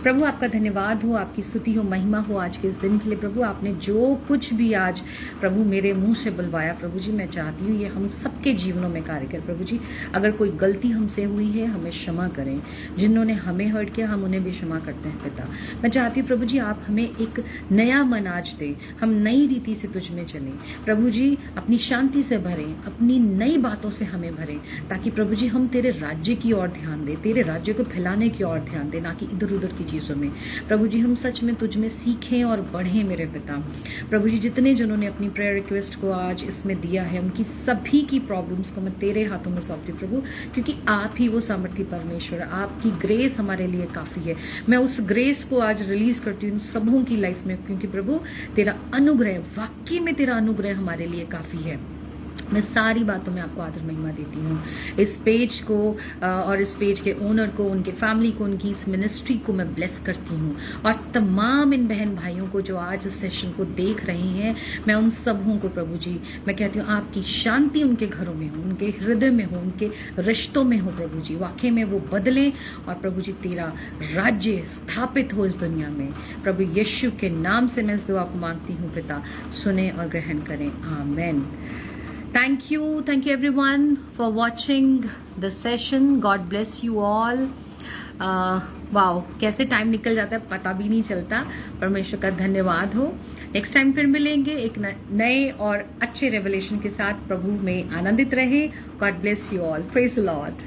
प्रभु आपका धन्यवाद हो, आपकी स्तुति हो, महिमा हो आज के इस दिन के लिए। प्रभु आपने जो कुछ भी आज प्रभु मेरे मुंह से बुलवाया, प्रभु जी मैं चाहती हूँ ये हम सबके जीवनों में कार्य कर। प्रभु जी अगर कोई गलती हमसे हुई है हमें क्षमा करें, जिन्होंने हमें हर्ट किया हम उन्हें भी क्षमा करते हैं पिता। मैं चाहती हूँ प्रभु जी आप हमें एक नया मन आज दें, हम नई रीति से तुझ में चलें प्रभु जी, अपनी शांति से भरें, अपनी नई बातों से हमें भरें, ताकि प्रभु जी हम तेरे राज्य की ओर ध्यान दें, तेरे राज्य को फैलाने की ओर ध्यान दें, ना कि इधर उधर की चीज़ों में। प्रभु जी हम सच में तुझ में सीखें और बढ़ें मेरे पिता। प्रभु जी जितने जनों ने अपनी प्रेयर रिक्वेस्ट को आज इसमें दिया है उनकी सभी की प्रॉब्लम्स को मैं तेरे हाथों में सौंपती हूँ प्रभु, क्योंकि आप ही वो सामर्थ्य परमेश्वर, आपकी ग्रेस हमारे लिए काफ़ी है। मैं उस ग्रेस को आज रिलीज करती हूँ सबों की लाइफ में, क्योंकि प्रभु तेरा अनुग्रह, वाकई में तेरा अनुग्रह हमारे लिए काफ़ी है। मैं सारी बातों में आपको आदर महिमा देती हूँ। इस पेज को और इस पेज के ओनर को, उनके फैमिली को, उनकी इस मिनिस्ट्री को मैं ब्लेस करती हूँ। और तमाम इन बहन भाइयों को जो आज इस सेशन को देख रहे हैं, मैं उन सबों को प्रभु जी मैं कहती हूँ आपकी शांति उनके घरों में हो, उनके हृदय में हो, उनके रिश्तों में हो प्रभु जी, वाकई में वो बदले और प्रभु जी तेरा राज्य स्थापित हो इस दुनिया में। प्रभु यीशु के नाम से मैं इस दुआ को मांगती हूँ पिता, सुने और ग्रहण करें, आमेन। Thank you everyone for watching the session. God bless you all. Wow कैसे टाइम निकल जाता है पता भी नहीं चलता। परमेश्वर का धन्यवाद हो। नेक्स्ट टाइम फिर मिलेंगे एक नए और अच्छे रेवलेशन के साथ। प्रभु में आनंदित रहें। God bless you all. Praise the Lord.